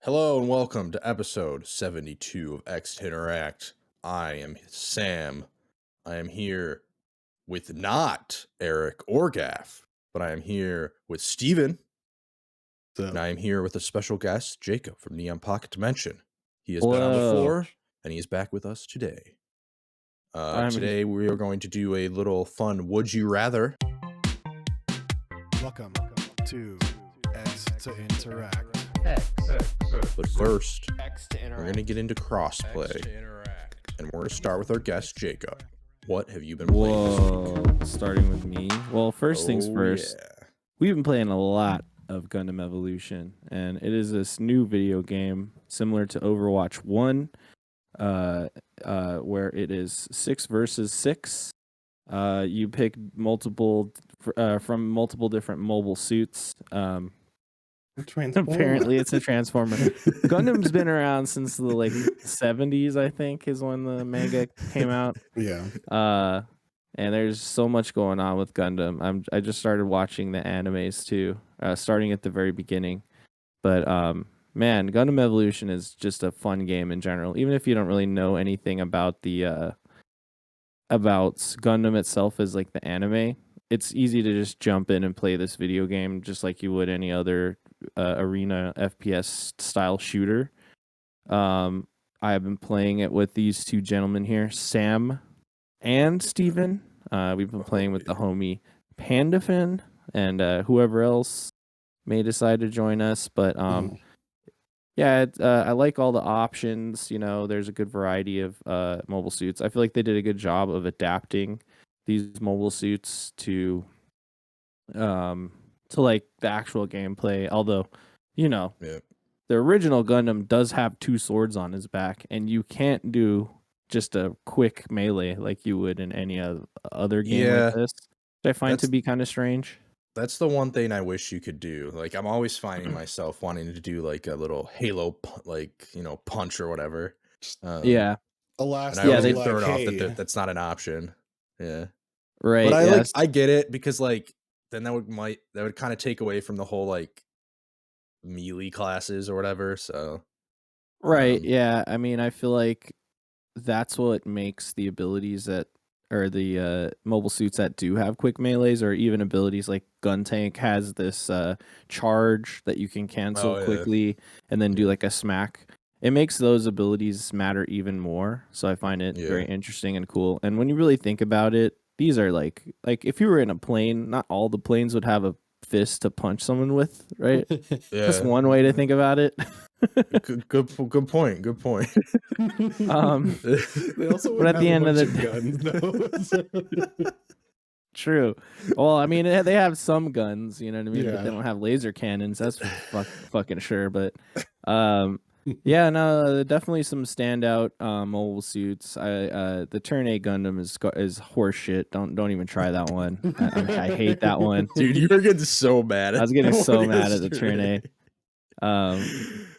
Hello and welcome to episode 72 of X to Interact. I am Sam. I am here with not Eric or Gaff, but I am here with Steven. And I am here with a special guest, Jacob from Neon Pocket Dimension. He has been on before, and he is back with us today. Today we are going to do a little fun Would You Rather. Welcome to X to Interact. But first, we're going to get into Crossplay. And we're going to start with our guest, Jacob. What have you been playing this week? Starting with me. Well, first things first. Yeah. We've been playing a lot of Gundam Evolution, and it is this new video game similar to Overwatch 1, where it is 6 versus 6. You pick multiple from multiple different mobile suits. Apparently, it's a transformer. Gundam's been around since the 70s, I think, is when the manga came out. Yeah. And there's so much going on with Gundam. I just started watching the animes too, starting at the very beginning. But man, Gundam Evolution is just a fun game in general. Even if you don't really know anything about the about Gundam itself as like the anime, it's easy to just jump in and play this video game just like you would any other arena FPS style shooter. I have been playing it with these two gentlemen here, Sam and Steven. We've been playing with the homie PandaFin and whoever else may decide to join us. But yeah, I like all the options. You know, there's a good variety of mobile suits. I feel like they did a good job of adapting these mobile suits to like the actual gameplay. Although, you know, the original Gundam does have 2 swords on his back, and you can't do just a quick melee like you would in any other game like this, which I find to be kind of strange. That's the one thing I wish you could do. Like, I'm always finding myself wanting to do like a little Halo, punch or whatever. Alas, and I they throw it off that that's not an option. Yeah, right. But I get it, because then that would kind of take away from the whole melee classes or whatever. So right, yeah. I mean, I feel like that's what makes the abilities that or the mobile suits that do have quick melees, or even abilities like Gun Tank has this charge that you can cancel quickly and then do like a smack. It makes those abilities matter even more. So I find it very interesting and cool. And when you really think about it, these are like if you were in a plane, not all the planes would have a fist to punch someone with, right? That's one way to think about it. good point. They also but at the end of the guns, though. True. Well, I mean, they have some guns, you know what I mean? Yeah. But they don't have laser cannons. That's fucking sure. But yeah, no, definitely some standout mobile suits. The Turn A Gundam is horse shit. Don't even try that one. I hate that one, dude. You were getting so mad. I was getting so mad at the Turn A.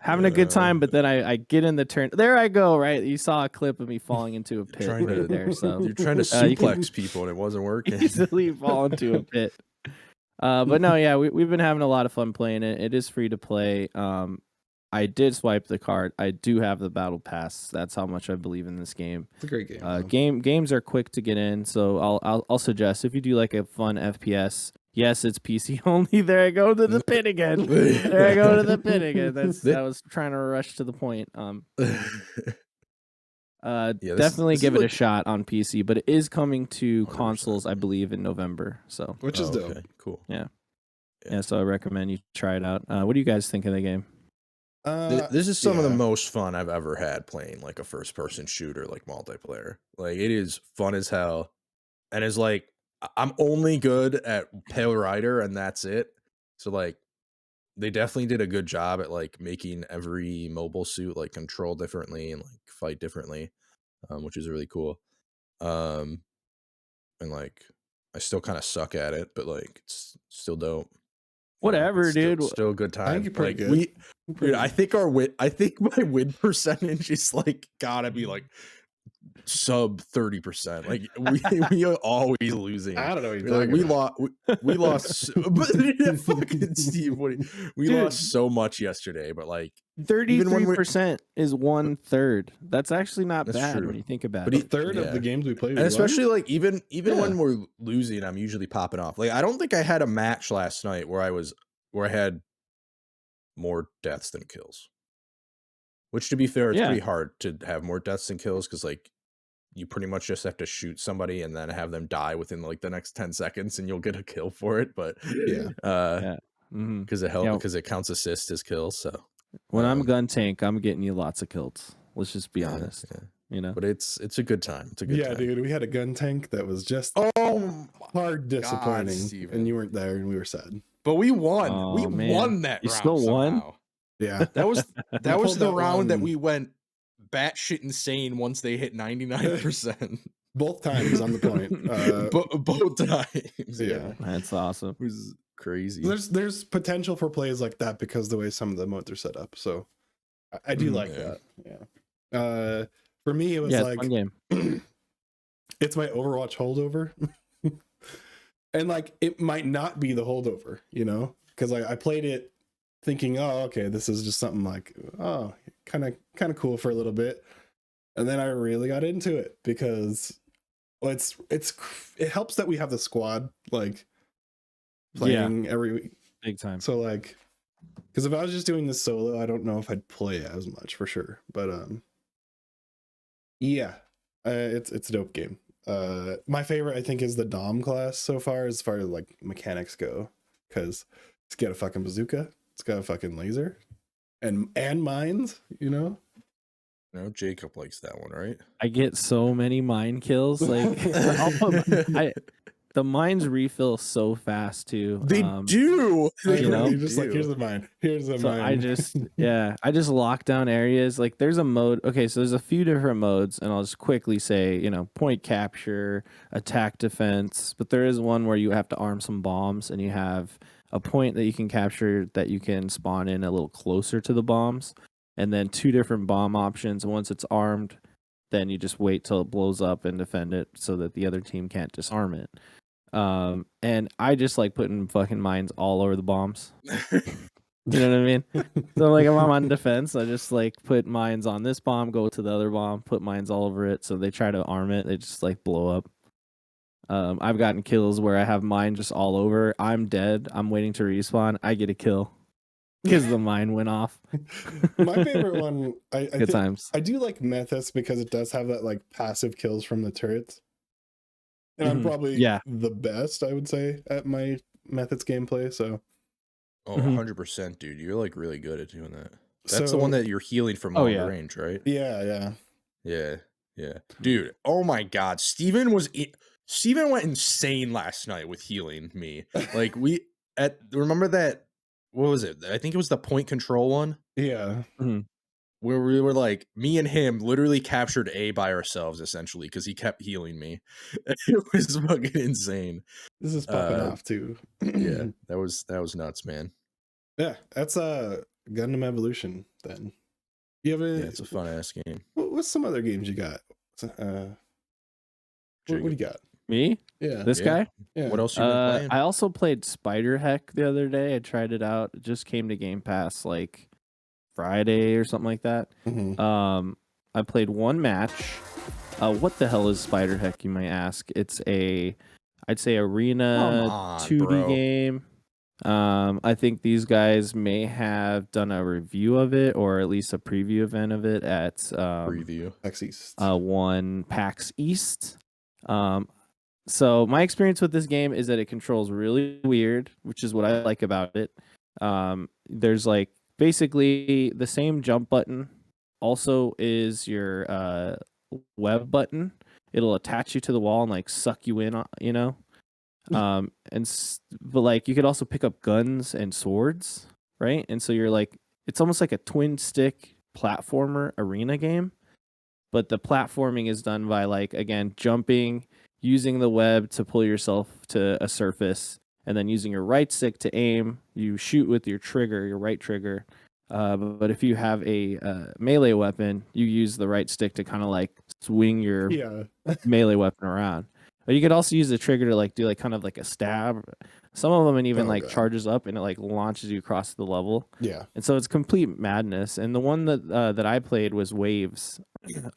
Having a good time, but then I get in the turn. There I go. Right, you saw a clip of me falling into a pit there. So you're trying to suplex people, and it wasn't working. Easily fall into a pit. But no, yeah, we've been having a lot of fun playing it. It is free to play. I did swipe the card. I do have the battle pass. That's how much I believe in this game. It's a great game. Games are quick to get in, so I'll suggest if you do like a fun FPS. Yes, it's PC only. There I go to the pit again. I was trying to rush to the point. Definitely give it a shot on PC, but it is coming to 100%. Consoles, I believe, in November. So, which is dope. Okay, cool. Yeah. So I recommend you try it out. What do you guys think of the game? This is some of the most fun I've ever had playing like a first-person shooter, like multiplayer. Like, it is fun as hell, and it's like I'm only good at Pale Rider, and that's it. So like, they definitely did a good job at like making every mobile suit like control differently and like fight differently, which is really cool. And like, I still kind of suck at it, but like, it's still dope. Whatever, dude. Still a good time. I think you're pretty good. Dude, I think my win percentage is like gotta be like sub 30%. Like, we are always losing. I don't know what you're Like, talking we lost but fucking Steve, we lost so much yesterday, but like 33% is 1/3. That's actually not That's bad true. when you think about But it. A third of the games we play, and especially like even Yeah. when we're losing, I'm usually popping off. Like I don't think I had a match last night where I had more deaths than kills. Which, to be fair, it's Yeah. pretty hard to have more deaths than kills because like you pretty much just have to shoot somebody and then have them die within like the next 10 seconds and you'll get a kill for it. But Yeah. Yeah. because it helps because it counts assist as kills. So when I'm gun tank, I'm getting you lots of kills. Let's just be honest. Yeah. You know, But it's a good time. It's a good time. Dude, we had a gun tank that was just hard disappointing, and you weren't there, and we were sad. But we won. Oh, We man. won that You round. still won? Somehow. Yeah, That was pulled the that round that one. we went batshit insane once they hit 99%. both times on the point. Both times. Yeah. That's awesome. It was crazy. There's potential for plays like that because the way some of the modes are set up. So I do like that. Yeah. For me, it was It's like a fun game. it's my Overwatch holdover. And like it might not be the holdover, you know, because I played it thinking, oh, okay, this is just something like, oh, kind of cool for a little bit, and then I really got into it because, well, it helps that we have the squad like playing every week, big time. so like, because if I was just doing this solo, I don't know if I'd play as much for sure, but yeah, it's a dope game. My favorite, I think, is the Dom class so far as like mechanics go, because it's got a fucking bazooka, it's got a fucking laser, and mines, you know. No, Jacob likes that one, right? I get so many mine kills. Like the mines refill so fast too. They do. You know? You're just like, here's a mine. Here's a So mine. I just lock down areas. Like there's a mode. Okay, so there's a few different modes, and I'll just quickly say, you know, point capture, attack defense. But there is one where you have to arm some bombs, and you have a point that you can capture that you can spawn in a little closer to the bombs, and then 2 different bomb options. Once it's armed, then you just wait till it blows up and defend it so that the other team can't disarm it. And I just like putting fucking mines all over the bombs. You know what I mean? So like if I'm on defense, I just like put mines on this bomb, go to the other bomb, put mines all over it. So they try to arm it, they just like blow up. I've gotten kills where I have mine just all over. I'm dead. I'm waiting to respawn. I get a kill because the mine went off. My favorite one, Good times. I do like Methus because it does have that like passive kills from the turrets. And I'm probably the best, I would say, at my Methods gameplay. So, 100%, dude. You're like really good at doing that. That's the one that you're healing from long range, right? Yeah. Dude, oh my God, Steven went insane last night with healing me. Like remember that? What was it? I think it was the point control one. Yeah. Where we were like, me and him literally captured A by ourselves, essentially, because he kept healing me. It was fucking insane. This is popping off too. Yeah, that was nuts, man. Yeah, that's Gundam Evolution. Then you have it's a fun ass game. What's some other games you got? What do you got? Me? Yeah, this guy. Yeah. What else you been playing? I also played Spider Heck the other day. I tried it out. It just came to Game Pass like Friday or something like that. I played one match. What the hell is Spider Heck, you might ask? It's I'd say arena 2D game. I think these guys may have done a review of it, or at least a preview event of it at PAX East. One PAX East. So my experience with this game is that it controls really weird, which is what I like about it. There's like basically the same jump button also is your web button. It'll attach you to the wall and like suck you in, you know. But like you could also pick up guns and swords, right? And so you're like, it's almost like a twin stick platformer arena game, but the platforming is done by like, again, jumping, using the web to pull yourself to a surface, and then using your right stick to aim. You shoot with your trigger, your right trigger. But if you have a melee weapon, you use the right stick to kind of like swing your melee weapon around. But you could also use the trigger to like do like kind of like a stab. Some of them it even Oh, like God. charges up and it like launches you across the level. Yeah. And so it's complete madness. And the one that I played was Waves,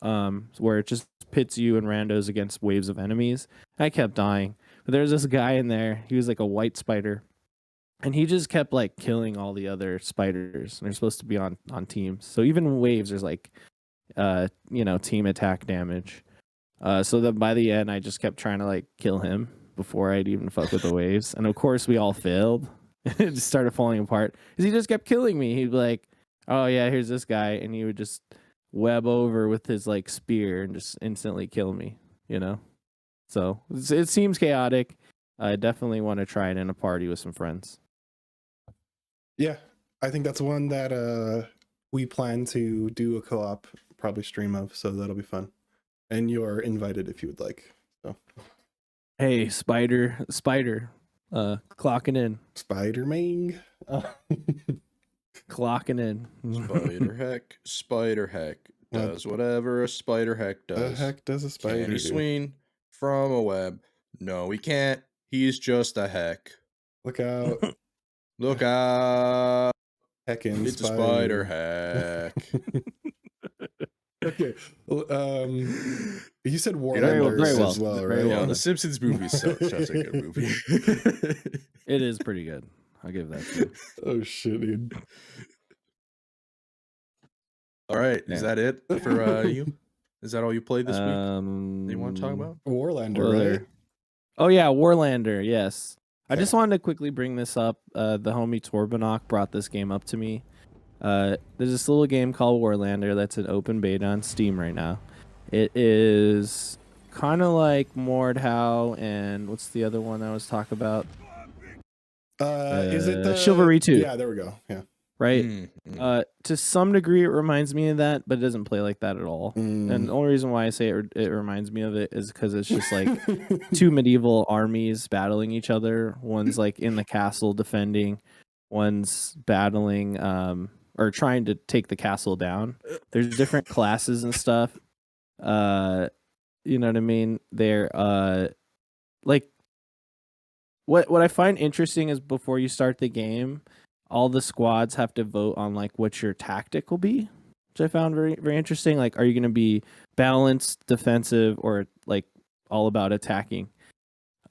where it just pits you and randos against waves of enemies. I kept dying, but there's this guy in there. He was like a white spider, and he just kept like killing all the other spiders. And they're supposed to be on teams. So even in Waves, there's like team attack damage. So that by the end, I just kept trying to like kill him before I'd even fuck with the waves. And of course, we all failed. It just started falling apart because he just kept killing me. He'd be like, "Oh yeah, here's this guy," and he would just web over with his like spear and just instantly kill me. So it seems chaotic. I definitely want to try it in a party with some friends. Yeah, I think that's one that we plan to do a co-op, probably stream of, so that'll be fun. And you're invited if you would like. So, hey, spider, clocking in. Spider-Man. Clocking in. Spider heck does whatever a spider heck does. The heck does a spider Can he do? swing from a web? No, he can't. He's just a heck. Look out. Look out. Heckin' It's a spider heck. Okay. You said Very Warlanders well. as well, Very right? well. Yeah, the Simpsons movie is such a good movie. It is pretty good. I'll give that to you. Oh shit, dude. All right, Yeah. is that it for you? Is that all you played this week? That You want to talk about? Warlander, right? Oh yeah, Warlander. Yes. I Okay. just wanted to quickly bring this up. The homie Torbanok brought this game up to me. There's this little game called Warlander that's an open beta on Steam right now. It is kind of like Mordhau and what's the other one I was talking about? Is it the Chivalry 2? Yeah, there we go. Yeah. Right. Mm. To some degree, it reminds me of that, but it doesn't play like that at all. And the only reason why I say it reminds me of it is because it's just like two medieval armies battling each other. One's like in the castle defending, one's battling or trying to take the castle down. There's different classes and stuff. You know what I mean? They're like what I find interesting is before you start the game, all the squads have to vote on like what your tactic will be, which I found very, very interesting. Like, are you going to be balanced, defensive, or like all about attacking?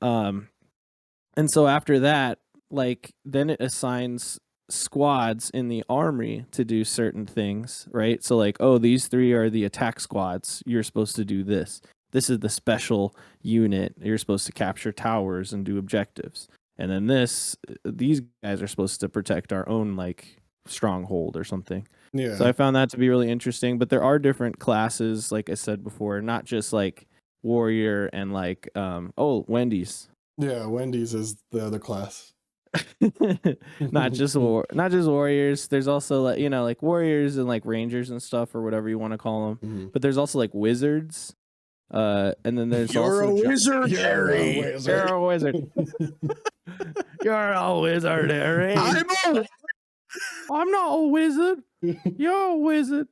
And so after that, like then it assigns squads in the army to do certain things, right? So like, oh, these three are the attack squads. You're supposed to do this. This is the special unit. You're supposed to capture towers and do objectives. And then these guys are supposed to protect our own like stronghold or something. Yeah. So I found that to be really interesting. But there are different classes, like I said before, not just like warrior and like Wendy's. Yeah, Wendy's is the other class. not just warriors. There's also like like warriors and like rangers and stuff or whatever you want to call them. Mm-hmm. But there's also like wizards. And then there's You're also a wizard, Harry. You're a wizard. You're a wizard, Harry. I'm not a wizard. You're a wizard.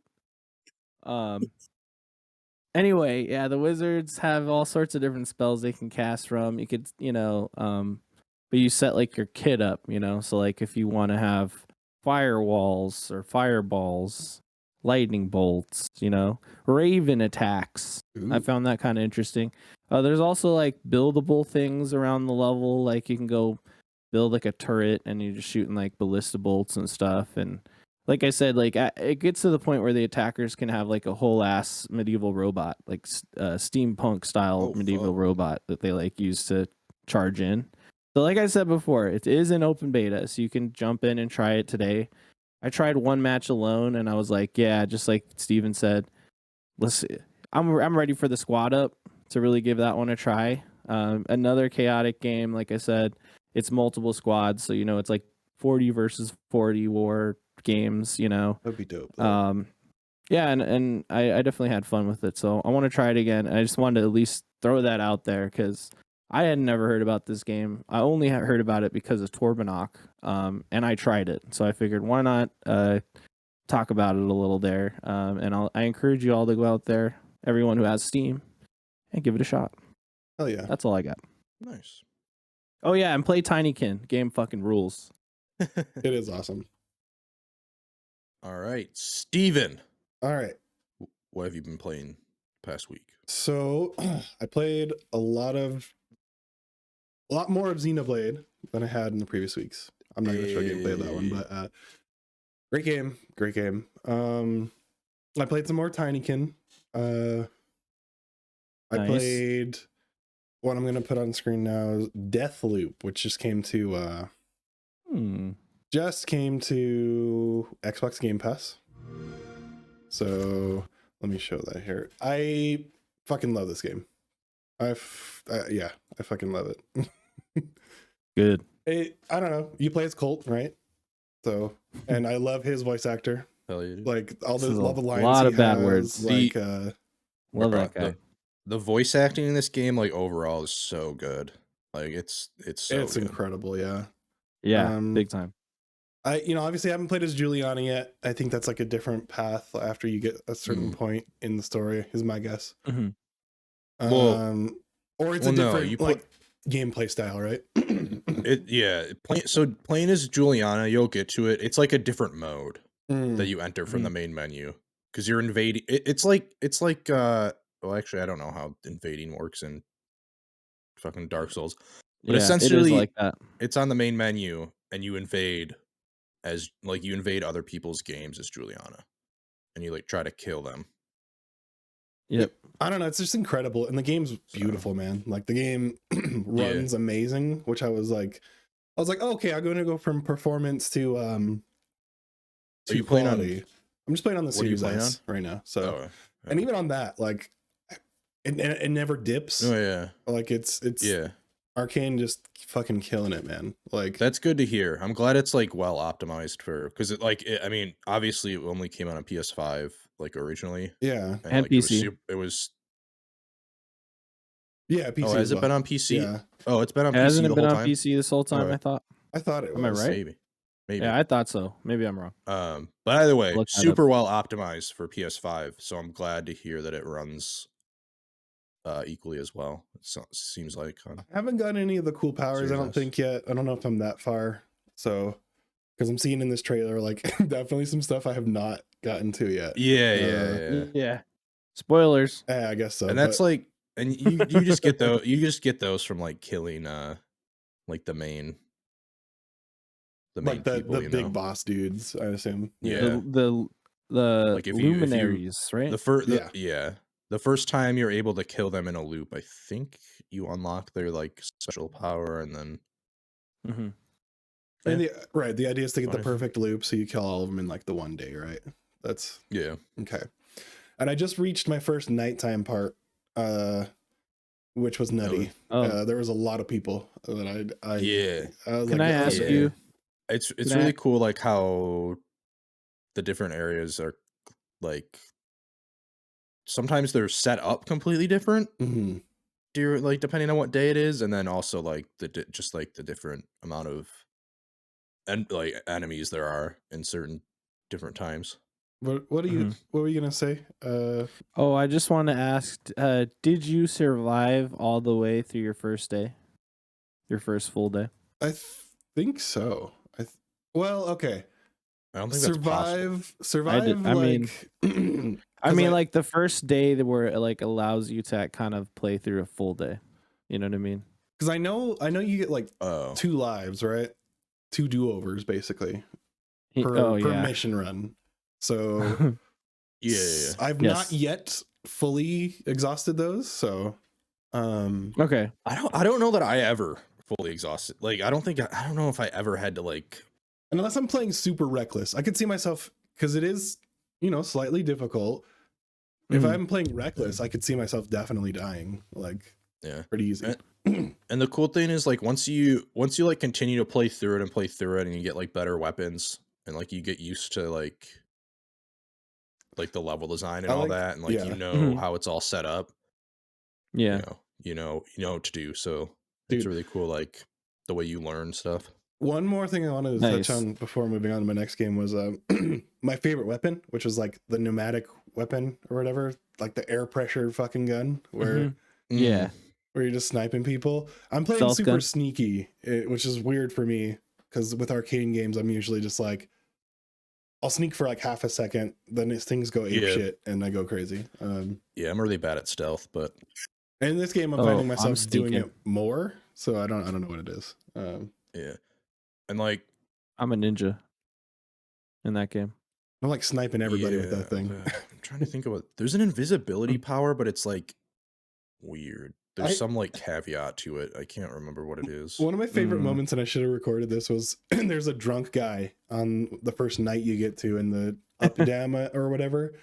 Anyway, yeah, the wizards have all sorts of different spells they can cast from. You could, but you set like your kit up, so like if you want to have firewalls or fireballs, lightning bolts, raven attacks. Ooh. I found that kind of interesting. There's also like buildable things around the level, like you can go build like a turret and you're just shooting like ballista bolts and stuff. And like I said, like it gets to the point where the attackers can have like a whole ass medieval robot, like steampunk style medieval robot that they like use to charge in. So like I said before, it is an open beta, so you can jump in and try it today. I tried one match alone and I was like, yeah, just like Steven said, let's see. I'm ready for the squad up to really give that one a try. Another chaotic game, like I said, it's multiple squads, so it's like 40 versus 40 war games, That'd be dope. Yeah, and I definitely had fun with it, so I want to try it again. I just wanted to at least throw that out there because I had never heard about this game. I only had heard about it because of Torbanok, and I tried it, so I figured why not talk about it a little there. And I encourage you all to go out there, everyone who has Steam, and give it a shot. Hell yeah. That's all I got. Nice. Oh yeah, and play Tinykin. Game fucking rules. It is awesome. All right, Steven. All right. What have you been playing past week? So I played a lot more of Xenoblade than I had in the previous weeks. I'm not gonna show gameplay of that one, but great game. I played some more Tinykin. I Nice. played what I'm gonna put on screen now is Deathloop, which just came to Xbox Game Pass. So let me show that here. I fucking love this game. I fucking love it. Good. I don't know. You play as Colt, right? So, and I love his voice actor. Hell yeah, dude. Like all the This is love a lines. lot he of bad has, words. Like, Love that guy. The voice acting in this game, like overall, is so good. Like it's so it's good. incredible. Yeah. Yeah, big time. Obviously I haven't played as Juliana yet. I think that's like a different path after you get a certain point in the story, is my guess. Mhm. Or it's a different gameplay style, right? Playing as Juliana, you'll get to it. It's like a different mode that you enter from the Mhm. main menu because you're invading. It's like well, actually, I don't know how invading works in fucking Dark Souls, but Yeah, it is essentially, like that. it's on the main menu and you invade other people's games as Juliana, and you like try to kill them. Yep. I don't know. It's just incredible, and the game's beautiful, man. Like the game runs amazing, which I was like, okay, I'm going to go from performance to Are you playing quality. I'm just playing on the What are you Series playing S right now. So, yeah. and even on that, like, it never dips. Oh yeah, Like it's yeah. Arcane just fucking killing it, man. Like That's good to hear. I'm glad it's like well optimized because I mean, obviously it only came out on PS5 like originally. yeah, And like, PC. It was. Yeah, PC. Oh, has it been on PC? Yeah. Oh, it's been on PC Hasn't the it been whole on time. PC this whole time? Okay. I thought. I thought it was. Am I right? Maybe. Yeah, I thought so. Maybe I'm wrong. But either way, Look that super well optimized for PS5. So I'm glad to hear that it runs equally as well. Seems like. I haven't gotten any of the cool powers, I don't think yet. I don't know if I'm that far. So, because I'm seeing in this trailer, like definitely some stuff I have not gotten to yet. Yeah. Spoilers. I guess so. And that's like, and you just get those. You just get those from like killing like the main like the people, big boss dudes, I assume. Yeah. The Like if you- luminaries, right? The first time you're able to kill them in a loop, I think you unlock their like special power, and then Mhm. And the idea is to get the Fine. perfect loop, so you kill all of them in like the one day, right? That's yeah. okay. And I just reached my first nighttime part, which was nutty. Oh. There was a lot of people that I was Can like, I ask yeah. you? It's Can I- really cool, like how the different areas are like sometimes they're set up completely different. Mhm. Like depending on what day it is, and then also like the different amount of like enemies there are in certain different times. What were you gonna say? Oh, I just want to ask, did you survive all the way through your first day? Your first full day? I think so. Well, okay. I don't think that's possible. Survive. I mean, like, I mean, like the first day where it like allows you to kind of play through a full day. You know what I mean? because I know you get like Oh, 2 lives, right? 2 do-overs basically He- per oh yeah. mission run. So yeah. I've not yet fully exhausted those. So Okay. I don't know that I ever fully exhausted. Like I don't know if I ever had to like. unless I'm playing super reckless, I could see myself, because it is, slightly difficult. If I'm playing reckless, I could see myself definitely dying, like, pretty easy. And the cool thing is, like, once you like continue to play through it, and you get like better weapons, and like you get used to like the level design and all that, and like how it's all set up. Yeah. You know what to do. So Dude, it's really cool, like the way you learn stuff. One more thing I wanted to touch on before moving on to my next game was my favorite weapon, which was like the pneumatic weapon or whatever, like the air pressure fucking gun, where where you're just sniping people. I'm playing Stealth super gun? sneaky, which is weird for me because with arcade games, I'm usually just like, I'll sneak for like half a second, then things go ape shit and I go crazy. Yeah, I'm really bad at stealth, but and in this game, I'm finding myself doing it more, so I don't know what it is. yeah, and like I'm a ninja in that game. I'm like sniping everybody with that thing. I'm trying to think of what. There's an invisibility power, but it's like weird. There's some like caveat to it. I can't remember what it is. One of my favorite moments, and I should have recorded this, was there's a drunk guy on the first night you get to in the up dam or whatever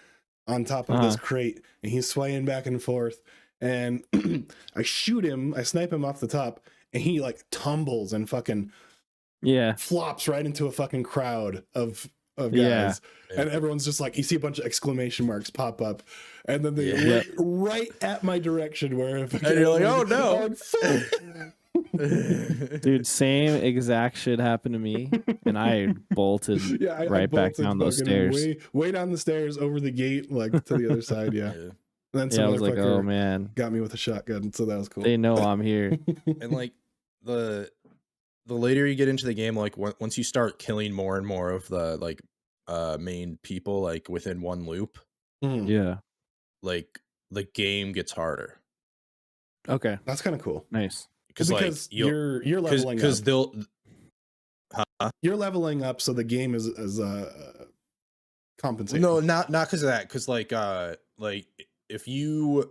on top of this crate, and he's swaying back and forth. And I shoot him, I snipe him off the top, and he like tumbles and fucking flops right into a fucking crowd of guys. And everyone's just like, you see a bunch of exclamation marks pop up, and then they look right at my direction where and you're like, oh no. Dude, same exact shit happened to me, and I bolted I bolted back down those stairs. Way down the stairs over the gate, like to the other side. And then I was like, oh man, got me with a shotgun, so that was cool. They know I'm here. And like the later you get into the game, like once you start killing more and more of the like main people, like within one loop, like the game gets harder. Okay, that's kind of cool. Nice. Because like you're leveling up. You're leveling up, so the game is compensating. No, not because of that. Because like if you're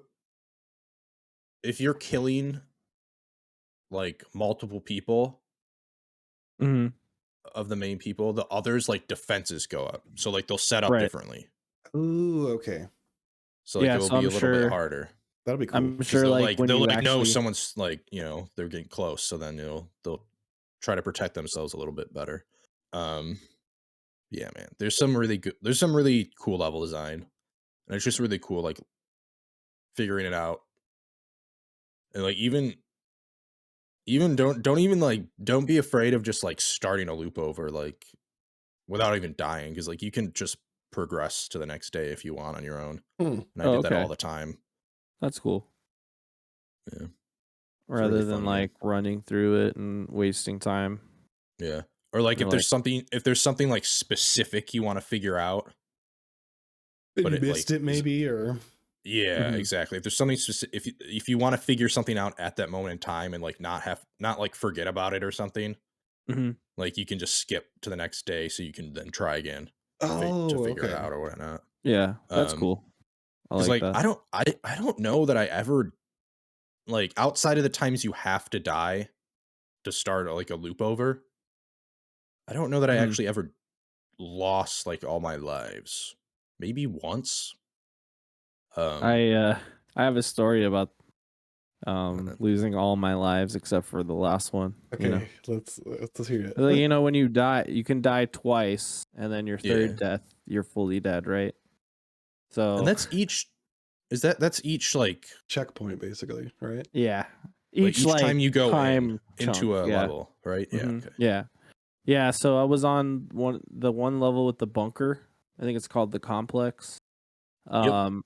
killing like multiple people of the main people, the others like defenses go up. So like they'll set up differently. Ooh, okay. So like it'll be a little bit harder. That'll be cool. I'm sure like they'll like know someone's like, you know, they're getting close, so then they'll try to protect themselves a little bit better. Yeah, man. There's some really cool level design. And it's just really cool like figuring it out. And like even don't be afraid of just like starting a loop over like without even dying, because like you can just progress to the next day if you want on your own. And I did that all the time. That's cool. Yeah. Rather really than like running through it and wasting time. Yeah. Or like if there's something like specific you want to figure out, but you missed it maybe, or exactly. If there's something specific, if you want to figure something out at that moment in time and like not like forget about it or something, like you can just skip to the next day so you can then try again to figure it out or whatnot. Yeah, that's cool. Like that. I don't know that I ever, like, outside of the times you have to die to start like a loop over, I don't know that I actually ever lost like all my lives. Maybe once. I have a story about losing all my lives except for the last one. Okay, you know? let's hear it. Like, you know, when you die, you can die twice, and then your third death, you're fully dead, right? So and that's each like checkpoint basically, right? Yeah. Each time you go into a yeah. level, right? Yeah. Okay. Yeah. So I was on the one level with the bunker. I think it's called the complex. And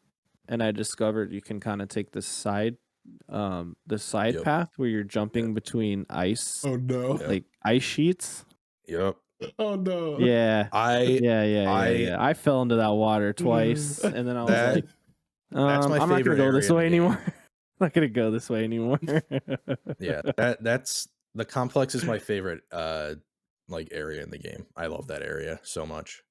I discovered you can kind of take the side path where you're jumping between ice. Oh no! Like ice sheets. Yep. Oh no! Yeah. I fell into that water twice, and then I was like, that's my I'm not gonna go this way anymore. I'm not gonna go this way anymore. Yeah, that's the complex is my favorite like area in the game. I love that area so much.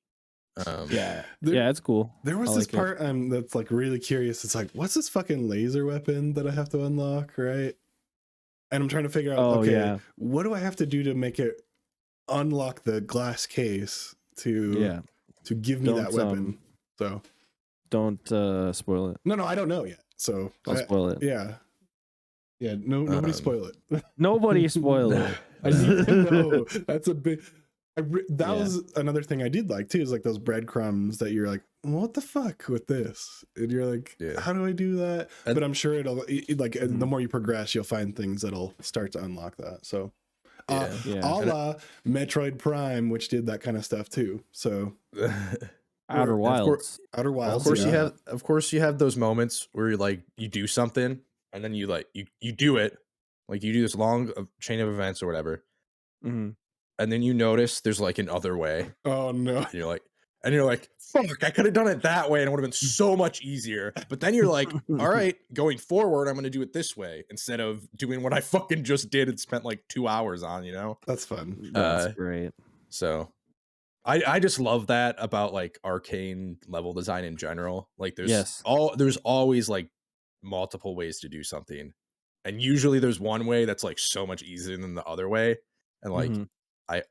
It's cool. There was this part that's like really curious. It's like, what's this fucking laser weapon that I have to unlock, right? And I'm trying to figure out, what do I have to do to make it unlock the glass case to give me that weapon? So don't spoil it. No, I don't know yet. So don't spoil it. Yeah. Nobody spoil it. Nobody spoil it. I need to know. That's a big. That was another thing I did like too, is like those breadcrumbs that you're like, what the fuck with this? And you're like, how do I do that? But I'm sure it'll the more you progress, you'll find things that'll start to unlock that. So a la Metroid Prime, which did that kind of stuff too. So Outer Wilds. Outer Wilds. Of course you have those moments where you're like, you do something and then you like you do it, like you do this long chain of events or whatever, Mm-hmm. and then you notice there's like another way, Oh no. and you're like, fuck, I could have done it that way and it would have been so much easier. But then you're like, all right, going forward, I'm gonna do it this way instead of doing what I fucking just did and spent like 2 hours on, you know? That's fun. That's great. So I just love that about like arcane level design in general. Like there's always like multiple ways to do something. And usually there's one way that's like so much easier than the other way. And like Mm-hmm. I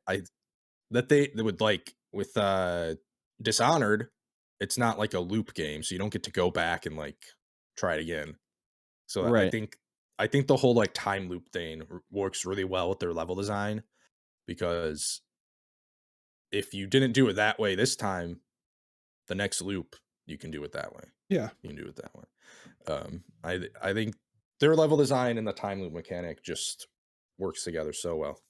that they would like with Dishonored, it's not like a loop game, so you don't get to go back and like try it again. So Right. I think the whole like time loop thing works really well with their level design, because if you didn't do it that way this time, the next loop you can do it that way. Yeah. You can do it that way. I think their level design and the time loop mechanic just works together so well.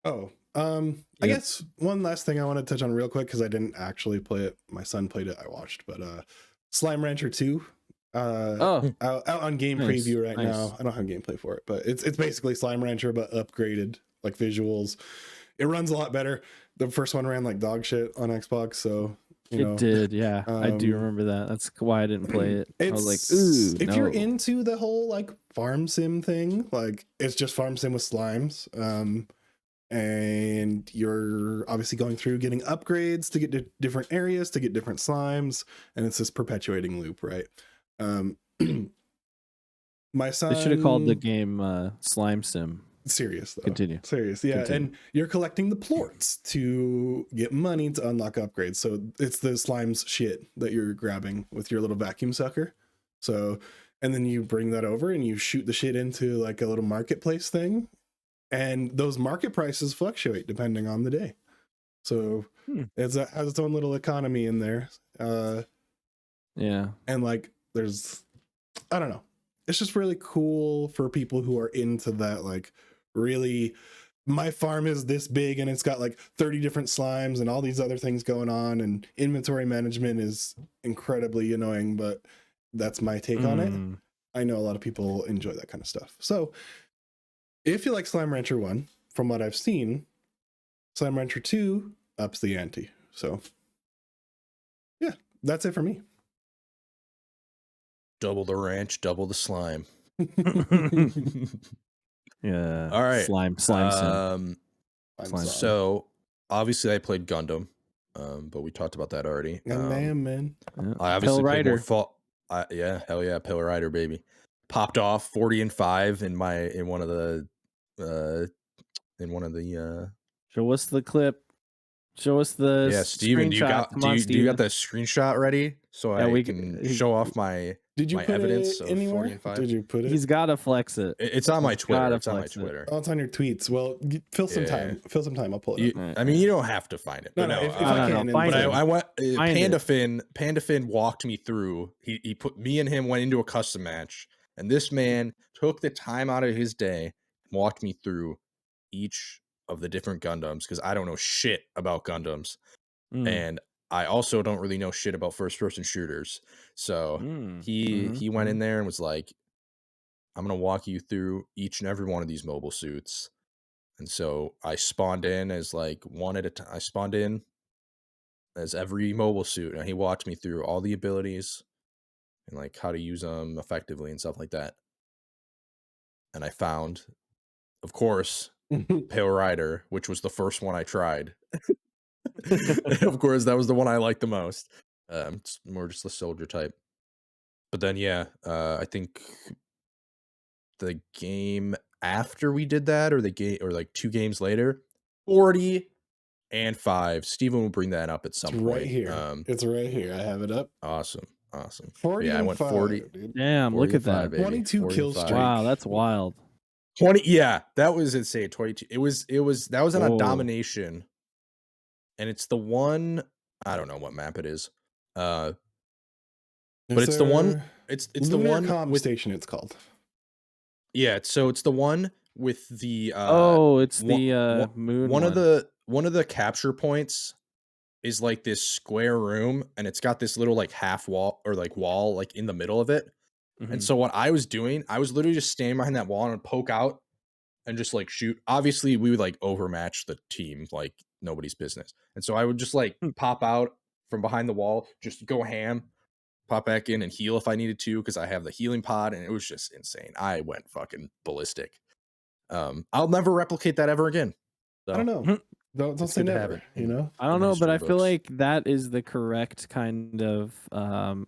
Oh, I guess one last thing I want to touch on real quick, because I didn't actually play it. My son played it. I watched, but Slime Rancher 2, out on game preview right now. I don't have gameplay for it, but it's basically Slime Rancher but upgraded, like visuals. It runs a lot better. The first one ran like dog shit on Xbox, so you know. It did, yeah. I do remember that. That's why I didn't play it. I was like, ooh, if you're into the whole like farm sim thing, like it's just farm sim with slimes. And you're obviously going through getting upgrades to get to different areas to get different slimes, and it's this perpetuating loop, right? My son, they should have called the game Slime Sim. Serious though. Continue. Serious, yeah. Continue. And you're collecting the plorts to get money to unlock upgrades. So it's the slime's shit that you're grabbing with your little vacuum sucker. So, and then you bring that over and you shoot the shit into like a little marketplace thing. And those market prices fluctuate depending on the day. So it has its own little economy in there. Yeah. And like there's, I don't know. It's just really cool for people who are into that, like really, my farm is this big and it's got like 30 different slimes and all these other things going on, and inventory management is incredibly annoying, but that's my take on it. I know a lot of people enjoy that kind of stuff. So if you like Slime Rancher 1, from what I've seen, Slime Rancher 2 ups the ante. So yeah, that's it for me. Double the ranch, double the slime. Yeah. All right. Slime sim. So obviously I played Gundam, but we talked about that already. Man. I obviously played more yeah, hell yeah, Pill Rider, baby. Popped off 40-5 in one of the Show us the clip. Show us the Steven, screenshot. do you got the screenshot ready so I can show off my evidence of 40-5? Did you put it? He's got to flex it. It's on my Twitter. It's on my Twitter. Oh, it's on your tweets. Well, fill some time. Fill some time. I'll pull it up. I mean, you don't have to find it. No, if I can. But I went. Panda Finn walked me through. He put me and him went into a custom match, and this man took the time out of his day and walked me through each of the different Gundams, because I don't know shit about Gundams, and I also don't really know shit about first-person shooters. So he went in there and was like, I'm gonna walk you through each and every one of these mobile suits. And so I spawned in as like one at a time. I spawned in as every mobile suit, and he walked me through all the abilities and like how to use them effectively and stuff like that. And I found, of course, Pale Rider, which was the first one I tried. Of course, that was the one I liked the most. It's more just the soldier type. But then, yeah, I think the game after we did that, or the game, or like 2 games later, 40-5. Steven will bring that up at some point. Right here. It's right here. I have it up. Awesome. 40. Yeah, I went 40. Dude. Damn, look at that. 22 kill streak. Wow, that's wild. 20. Yeah, that was insane. 22. That was on a domination. And it's the one, I don't know what map it is. But it's the one. It's the one with station. It's called. Yeah, so it's the one with the it's the moon. One of the capture points is like this square room, and it's got this little like half wall or like wall like in the middle of it, And so what I was doing, I was literally just standing behind that wall and I'd poke out and just like shoot. Obviously, we would like overmatch the team like nobody's business. And so I would just like pop out from behind the wall, just go ham, pop back in and heal if I needed to because I have the healing pod, and it was just insane. I went fucking ballistic. I'll never replicate that ever again. So, I don't know. Don't it's say good to have never. it You know. I don't in know, but history I feel books. like that is the correct kind of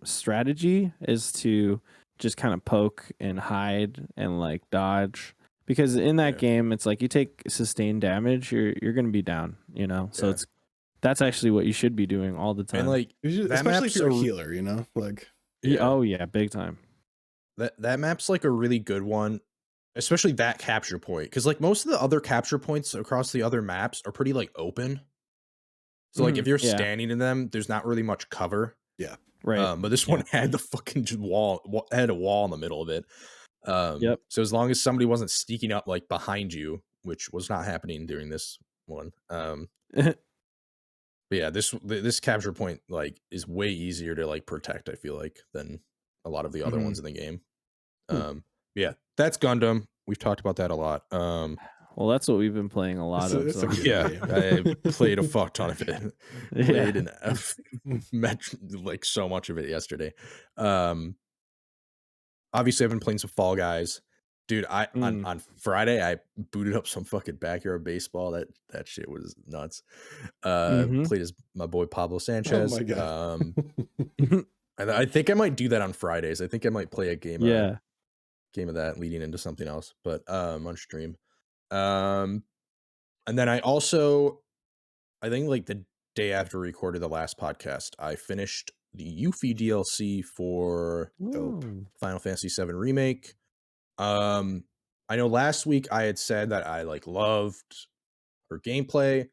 strategy, is to just kind of poke and hide and like dodge, because in that Yeah. game it's like you take sustained damage, you're gonna be down, you know. So Yeah. that's actually what you should be doing all the time. And like that Especially if map's you're a healer, you know, like Oh yeah, big time. that map's like a really good one, especially that capture point, because like most of the other capture points across the other maps are pretty like open. So like if you're Yeah. standing in them, there's not really much cover. yeah. Right. But this one had the fucking had a wall in the middle of it. Yep. So as long as somebody wasn't sneaking up like behind you, which was not happening during this one. But yeah, this capture point like is way easier to like protect, I feel like, than a lot of the other ones in the game. Yeah, that's Gundam. We've talked about that a lot. Well, that's what we've been playing a lot of. It's So. a good Yeah, game. I played a fuck ton of it. Yeah. Played and met like so much of it yesterday. Obviously I've been playing some Fall Guys. Dude, on Friday I booted up some fucking backyard baseball. That shit was nuts. Played as my boy Pablo Sanchez. Oh my god. I think I might do that on Fridays. I think I might play a game Yeah. game of that leading into something else, but on stream. And then I think like the day after we recorded the last podcast, I finished the Yuffie DLC for Final Fantasy VII Remake. I know last week I had said that I like loved her gameplay,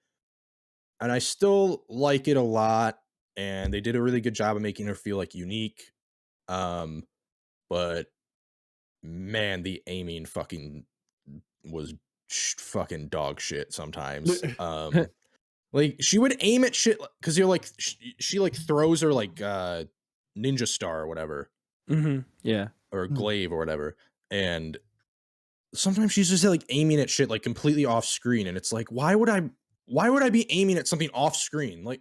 and I still like it a lot, and they did a really good job of making her feel like unique. But man, the aiming fucking was fucking dog shit sometimes. Like she would aim at shit because you're like she like throws her like ninja star or whatever. Yeah. Or glaive or whatever, and sometimes she's just like aiming at shit like completely off screen, and it's like, why would I be aiming at something off screen? Like,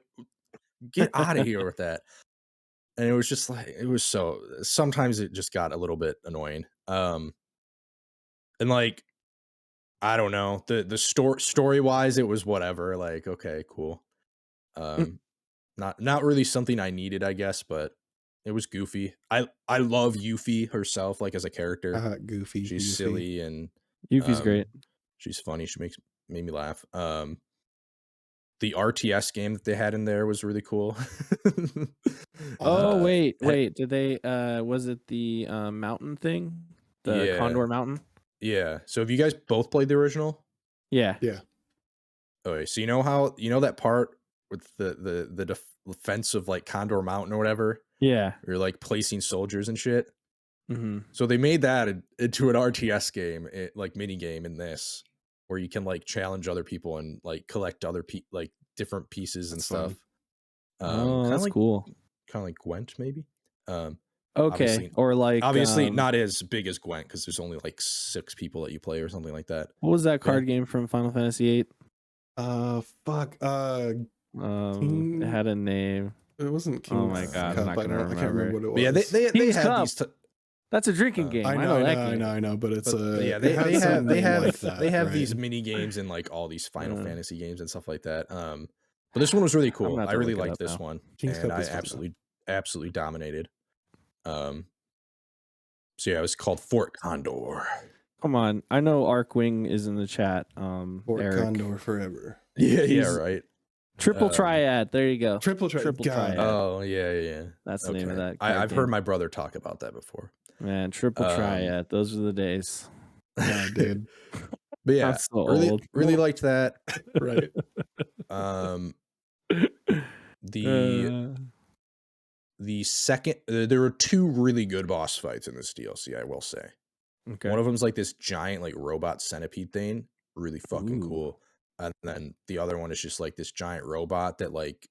get out of here with that. And it was just like, it was so, sometimes it just got a little bit annoying. And like, I don't know, the story wise, it was whatever. Like, okay, cool. Not really something I needed, I guess, but it was goofy. I love Yuffie herself, like as a character. Goofy. She's Yuffie. silly and Yuffie's great. She's funny. She made me laugh. The RTS game that they had in there was really cool. Wait. Did they was it the mountain thing? The Condor Mountain? Yeah. So have you guys both played the original? Yeah. Yeah. Okay. So you know that part with the defense of like Condor Mountain or whatever? Yeah. You're like placing soldiers and shit. Mm-hmm. So they made that into an RTS game, like mini game in this, where you can like challenge other people and like collect other like different pieces and stuff. That's like, cool. Kind of like Gwent, maybe. Okay, or like obviously not as big as Gwent because there's only like 6 people that you play or something like that. What was that card game from Final Fantasy VIII? Fuck. It had a name. It wasn't King's Oh my god, Cup. I'm not gonna remember. I can't remember what it was. But yeah, they have these. That's a drinking game. I know, but it's yeah, they have these mini games in like all these Final Fantasy games and stuff like that. But this one was really cool. I really liked this one, and I absolutely dominated. So yeah, it was called Fort Condor. Come on, I know Arkwing is in the chat. Fort Eric. Condor forever. Yeah, right. Triple Triad. There you go. Triple Triad. Oh yeah. That's the name of that. I've heard my brother talk about that before. Man, Triple Triad. Those are the days. Yeah, dude. But yeah, so really liked that. Right. The second, there were 2 really good boss fights in this DLC, I will say. Okay. One of them's like this giant like robot centipede thing, really fucking cool. And then the other one is just like this giant robot that like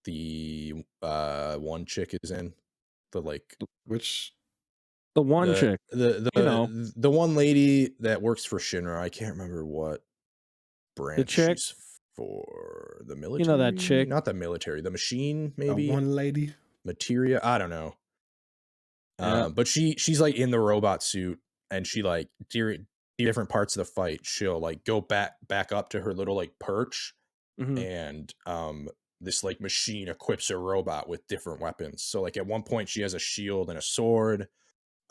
the one chick is in. The like which The one The chick. the You know, the one lady that works for Shinra, I can't remember what the branch chick. she's for. The You know that military? chick. Not the military, the machine, maybe? One lady. Materia? I don't know. Yeah. But she's like in the robot suit, and she like during different parts of the fight, she'll like go back up to her little like perch, Hmm. and this like machine equips her robot with different weapons. So like at one point she has a shield and a sword.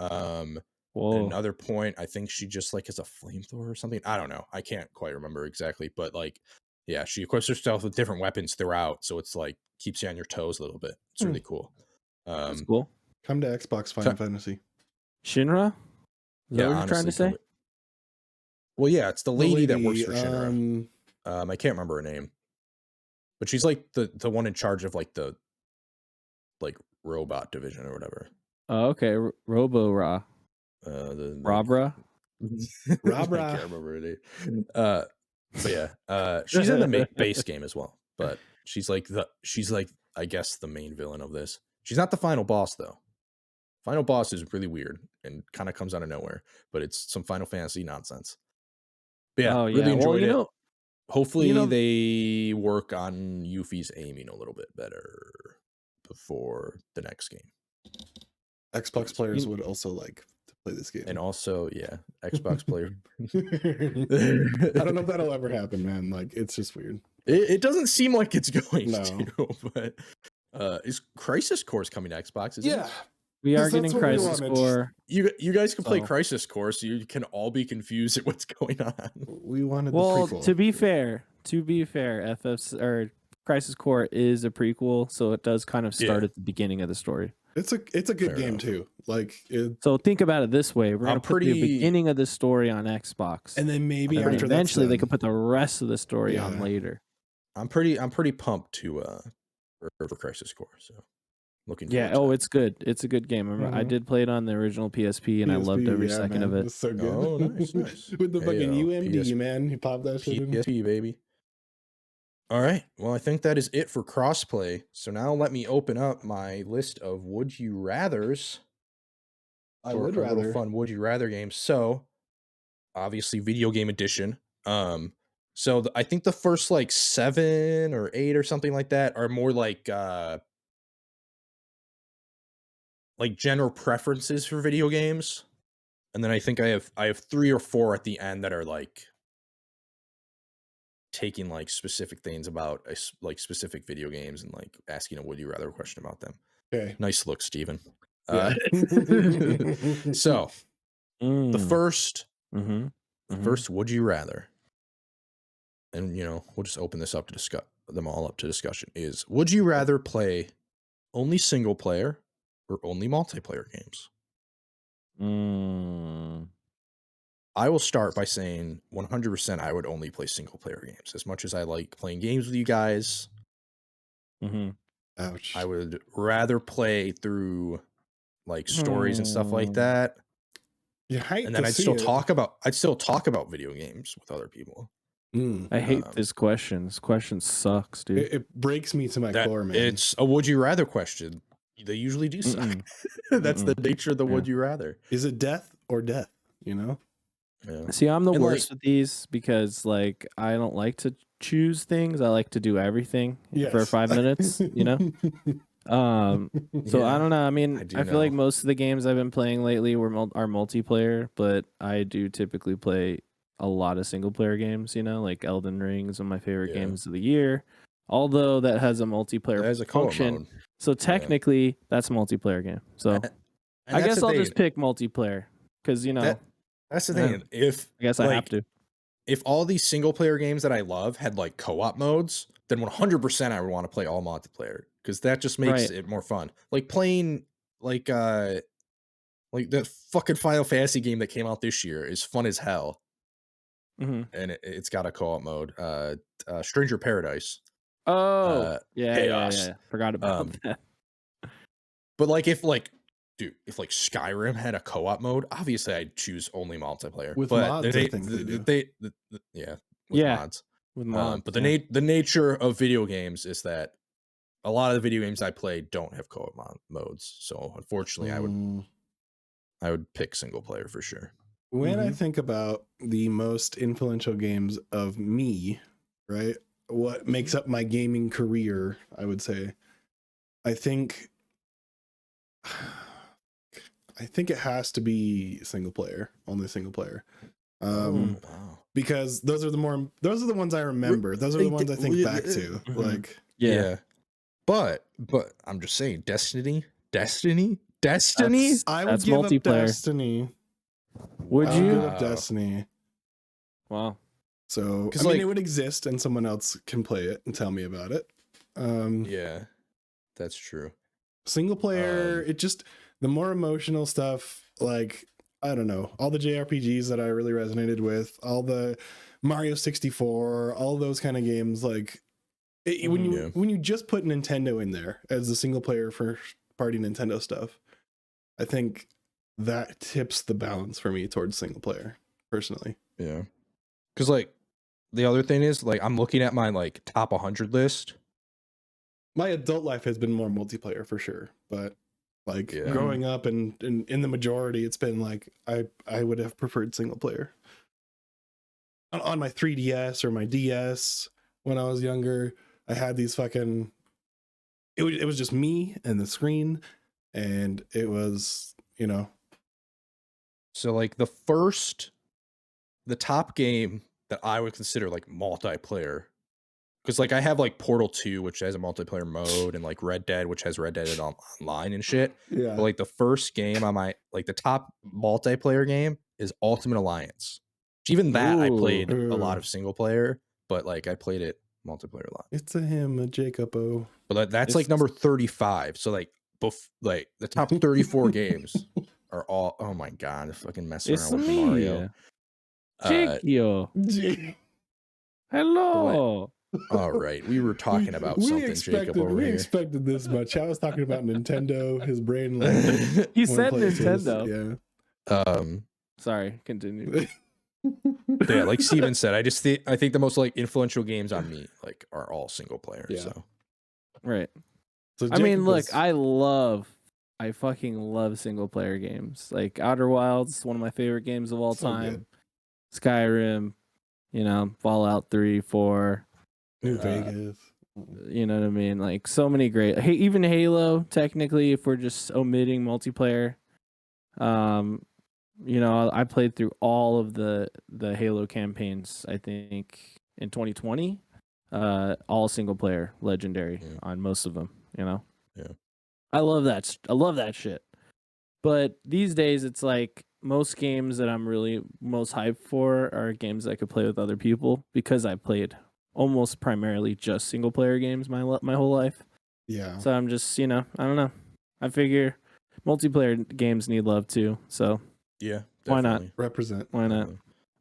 At Whoa. another point, I think she just like has a flamethrower or something. I don't know. I can't quite remember exactly, but like, yeah, she equips herself with different weapons throughout, so it's like keeps you on your toes a little bit. It's really cool. That's cool. Come to Xbox Final Fantasy. Shinra? Is that Yeah, what you're trying honestly, to say? well, yeah, it's the lady that works for lady, Shinra. I can't remember her name, but she's like the one in charge of like the like robot division or whatever. Oh, okay. Robo Ra. Rabra? I Rabra. can't remember her name. But yeah, she's in the base game as well. But she's like I guess the main villain of this. She's not the final boss though. Final boss is really weird and kind of comes out of nowhere, but it's some Final Fantasy nonsense. But yeah, Oh really yeah. Well, enjoyed it. Hopefully know- they work on Yuffie's aiming a little bit better before the next game. Xbox players would also like to play this game. And also, yeah, Xbox player. I don't know if that'll ever happen, man. Like, it's just weird. It doesn't seem like it's going No. to, but is Crisis Core coming to Xbox? Isn't it? we are That's getting what we Crisis wanted. Core. You guys can play So- Crisis Core, so you can all be confused at what's going on. We wanted Well, the prequel. to be fair, FF's or Crisis Core is a prequel, so it does kind of start Yeah. at the beginning of the story. It's a good Fair game enough. too. Like, So think about it this way: we're I'm gonna put the pretty- beginning of the story on Xbox, and then maybe and then after eventually they that's could put the rest of the story on Yeah. later. I'm pretty pumped to for Crisis Core. So looking forward Yeah. to Oh, that. it's good. It's a good game. I Mhm. did play it on the original PSP, and I loved every second of it. It's so good. Oh, nice. With the Hey, fucking UMD, PS man. He popped that shit in. PSP, baby. All right. Well, I think that is it for crossplay. So now let me open up my list of would you rathers. I for would a little rather. fun would you rather games. So obviously video game edition. So I think the first like 7 or 8 or something like that are more like general preferences for video games. And then I think I have 3 or 4 at the end that are like taking like specific things about like specific video games and like asking a would you rather question about them. Okay. Nice look, Steven. Yeah. So the first Mm-hmm. first would you rather, and we'll just open this up to discuss them all up to discussion, is would you rather play only single player or only multiplayer games? I will start by saying 100% I would only play single player games. As much as I like playing games with you guys, Ouch. I would rather play through like stories and stuff like that. You hate And then to I'd see still it. talk about video games with other people. I hate Um, this question. This question sucks, dude. It breaks me to my core, man. It's a would you rather question. They usually do suck. That's the nature of the would you rather. Is it death or death? You know? Yeah. See, I'm the And, worst with these because like I don't like to choose things. I like to do everything for 5 minutes, you know? So I don't know. I mean, I feel like most of the games I've been playing lately are multiplayer, but I do typically play a lot of single player games, like Elden Ring is one of my favorite games of the year. Although that has a multiplayer That has a co-op function. mode. So technically that's a multiplayer game. So And I that's guess the I'll thing. just pick multiplayer because That's the thing. If I guess I have to. If all these single player games that I love had like co-op modes, then 100% I would want to play all multiplayer because that just makes it more fun. Like playing like the fucking Final Fantasy game that came out this year is fun as hell. And it's got a co-op mode. Stranger Paradise. Oh, Chaos. yeah. Forgot about that. But like if Skyrim had a co-op mode, obviously I'd choose only multiplayer. With but mods, I think they do. With mods. With mods. But the nature of video games is that a lot of the video games I play don't have co-op modes. So unfortunately, I would I would pick single player for sure. When I think about the most influential games of me, right? What makes up my gaming career, I would say, I think it has to be single player, only single player. Wow. Because those are the ones I remember. Those are the ones I think back to. Like, yeah. But I'm just saying, Destiny. I would give up Destiny. Would you give up Destiny? Wow. So I mean, it would exist, and someone else can play it and tell me about it. Yeah, that's true. Single player, it just the more emotional stuff. Like, I don't know, all the JRPGs that I really resonated with, all the Mario 64, all those kind of games. Like, when you just put Nintendo in there as the single player first party Nintendo stuff, I think that tips the balance for me towards single player personally. Yeah, because like the other thing is, like, I'm looking at my like top 100 list. My adult life has been more multiplayer for sure, but like growing up and in the majority, it's been like I would have preferred single player on my 3DS or my DS when I was younger. I had these fucking. It was just me and the screen, and it was, you know. So like the top game that I would consider like multiplayer, because like I have like Portal 2, which has a multiplayer mode, and like Red Dead, which has Red Dead Online and shit. Yeah. But like the first game on my like the top multiplayer game is Ultimate Alliance. Even that I played a lot of single player, but like I played it multiplayer a lot. It's a Jacobo. But that's like number 35. So like like the top 34 games are all, oh my god, fucking messing around with Mario. Hello. All right, we were talking about something, Jacob, over we here. expected this much. I was talking about Nintendo. His brain, like, he said Nintendo. Yeah. Sorry, continue. Yeah, like Steven said, I think the most like influential games on me like are all single player. Yeah. So Right. So I mean, look, I fucking love single player games. Like Outer Wilds, one of my favorite games of all time. Good. Skyrim, you know, Fallout 3, 4. New Vegas. You know what I mean? Like so many great. Hey, even Halo, technically, if we're just omitting multiplayer. You know, I played through all of the Halo campaigns, I think, in 2020. All single player, legendary on most of them, you know? Yeah. I love that shit. But these days it's like most games that I'm really most hyped for are games I could play with other people, because I played almost primarily just single player games my whole life. Yeah. So I'm just, you know, I don't know. I figure multiplayer games need love too. So yeah, definitely. Why not? Represent. Why not?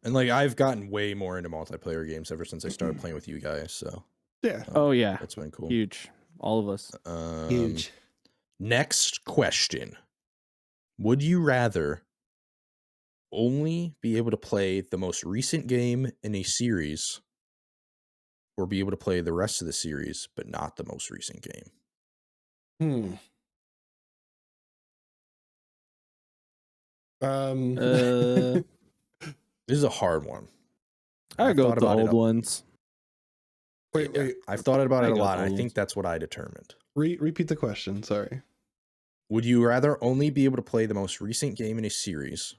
And like I've gotten way more into multiplayer games ever since I started playing with you guys. So yeah. Oh yeah. That's been cool. Huge. All of us. Huge. Next question. Would you rather only be able to play the most recent game in a series, or be able to play the rest of the series, but not the most recent game? This is a hard one. I go with the old ones. Wait. I've thought about it a lot, and I think that's what I determined. Repeat the question. Sorry. Would you rather only be able to play the most recent game in a series,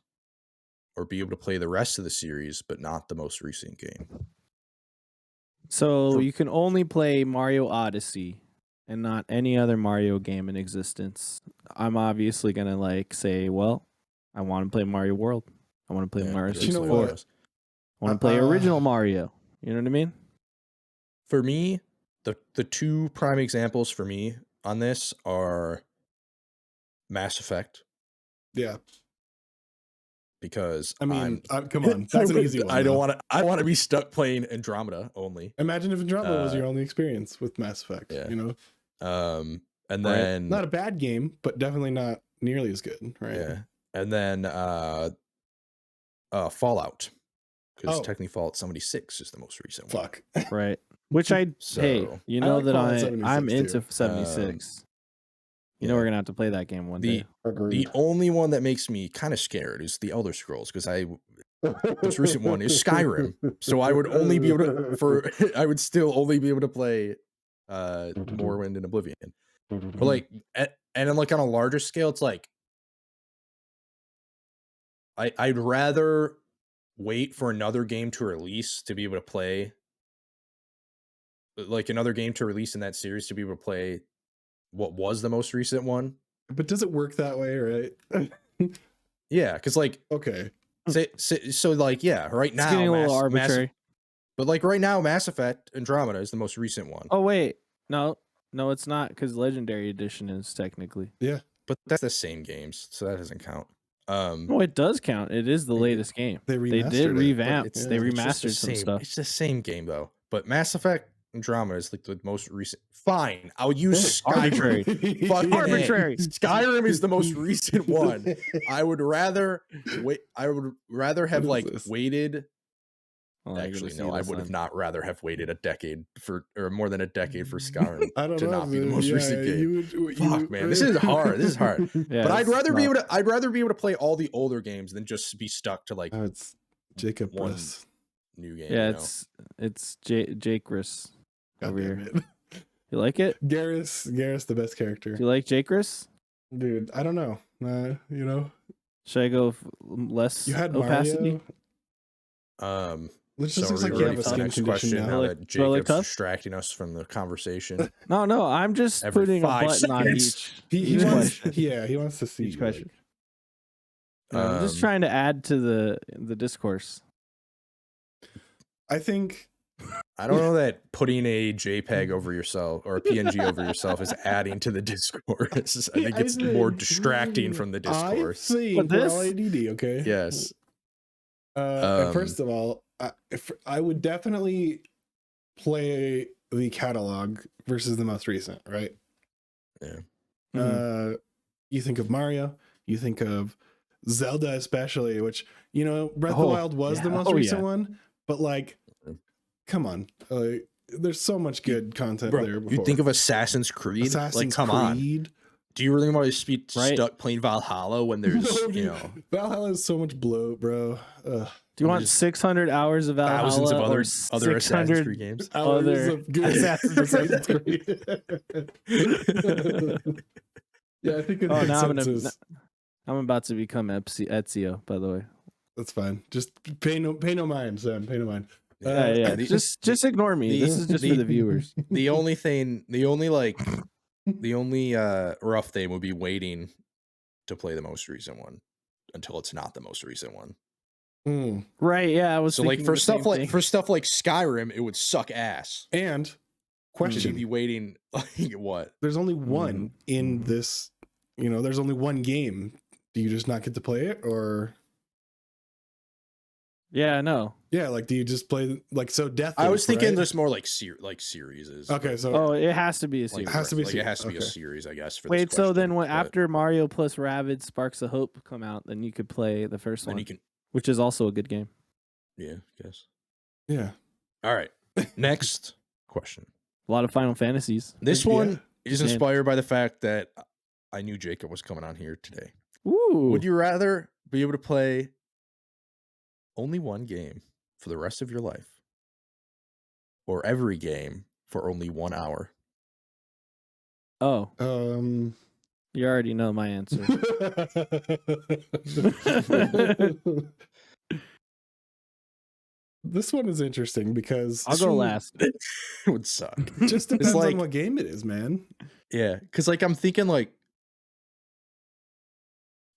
or be able to play the rest of the series, but not the most recent game? So you can only play Mario Odyssey and not any other Mario game in existence. I'm obviously going to like say, well, I want to play Mario World. I want to play Mario 64. You know what? I want to play original Mario. You know what I mean? For me, the two prime examples for me on this are Mass Effect. Yeah. Because I mean, come on, that's an easy one. I want to be stuck playing Andromeda only. Imagine if Andromeda was your only experience with Mass Effect. Yeah. You know. And then not a bad game, but definitely not nearly as good, right? Yeah. And then Fallout, because technically Fallout 76 is the most recent one. Fuck. Right. Which hey, you know that I'm into 76. You know we're gonna have to play that game one day. The only one that makes me kind of scared is the Elder Scrolls, because the most recent one is Skyrim. So I would only be able to I would still only be able to play Morrowind and Oblivion. But like and then like on a larger scale, it's like I'd rather wait for another game to release to be able to play, like another game to release in that series to be able to play what was the most recent one. But does it work that way, right? Yeah, because like okay, so like yeah, right now It's getting a little arbitrary. but like right now, Mass Effect Andromeda is the most recent one. Oh wait, no, it's not, because Legendary Edition is technically. yeah, But that's the same games, so that doesn't count. No, it does count. It is the latest game. they They remastered did it, revamp. it's- They it's just the remastered some same- stuff. It's the same game though. But Mass Effect Andromeda is like the most recent. Fine, I'll use Arbitrary. Skyrim. Fucking Arbitrary. A. Skyrim is the most recent one. I would rather wait. I would rather have What is like this? waited. Oh, you're gonna Actually, see no, I this would have on- not rather have waited a decade or more than a decade for Skyrim I don't to know. not be the man. most Yeah, recent game. you would- Fuck, man, this is hard. This is hard. Yeah, But I'd it's rather be not- able to. I'd rather be able to play all the older games than just be stuck to like Oh, it's Jacob one Russ. new game. Yeah, you know? it's Jake Riss God over damn here. it. You like it? Garrus, the best character. Do you like Jake Riss? Dude, I don't know. You know, Should I go less you had opacity? Mario. It So just looks are like we you ready have a for the skin next condition question? now. Now Really- that really Jacob's tough? distracting us from the conversation. No, I'm just Every putting a 5 button on seconds. each. He each wants, question. yeah, he wants to see Each like- question. I'm just Um, trying to add to the discourse. I think I don't know that putting a JPEG over yourself or a PNG over yourself is adding to the discourse. I think it's more distracting from the discourse. I think But we're this- all ADD, okay? Yes. And first of all, I would definitely play the catalog versus the most recent, right? Yeah. Mhm. You think of Mario, you think of Zelda, especially, which, you know, Breath of the Oh, Wild was the yeah. most Oh, recent yeah. one, but like, come on, there's so much good content Bro, there. you think of Assassin's Creed? Assassin's like, come on. Creed. Do you really want to be Right. stuck playing Valhalla when there's, No, you dude, know, Valhalla is so much bloat, bro. Do you want just 600 hours of Valhalla thousands of or other Assassin's 600 Creed games? Hours other of good Assassin's Creed? Yeah, I think in Oh, now consensus, I'm about to become Ezio, by the way. that's fine. Just pay no mind, Sam. Pay no mind. Yeah. the- Just ignore me. This is just for the viewers. The only rough thing would be waiting to play the most recent one until it's not the most recent one. Mm. Right, yeah, I was So like thinking for the stuff same like thing. for stuff like Skyrim, it would suck ass. And Because question: you'd be waiting like what? there's only one in this. You know, there's only one game. Do you just not get to play it, or Yeah, no. yeah, like do you just play like so? Death. I was thinking right? just more like series is Okay, so Oh, it has to be a like, series. It has to be like, a it has to be a okay. series, I guess. For Wait, this so then question, when but after Mario plus Rabbids Sparks of Hope come out, then you could play the first then one, you can, which is also a good game. yeah, I guess. yeah. All right, next question. A lot of Final Fantasies. This Yeah. one is Yeah. inspired by the fact that I knew Jacob was coming on here today. Ooh. Would you rather be able to play only one game for the rest of your life, or every game for only 1 hour? Oh, Um. you already know my answer. This one is interesting because I'll go last. It would suck. it just depends like- on what game it is, man. Yeah, because like I'm thinking like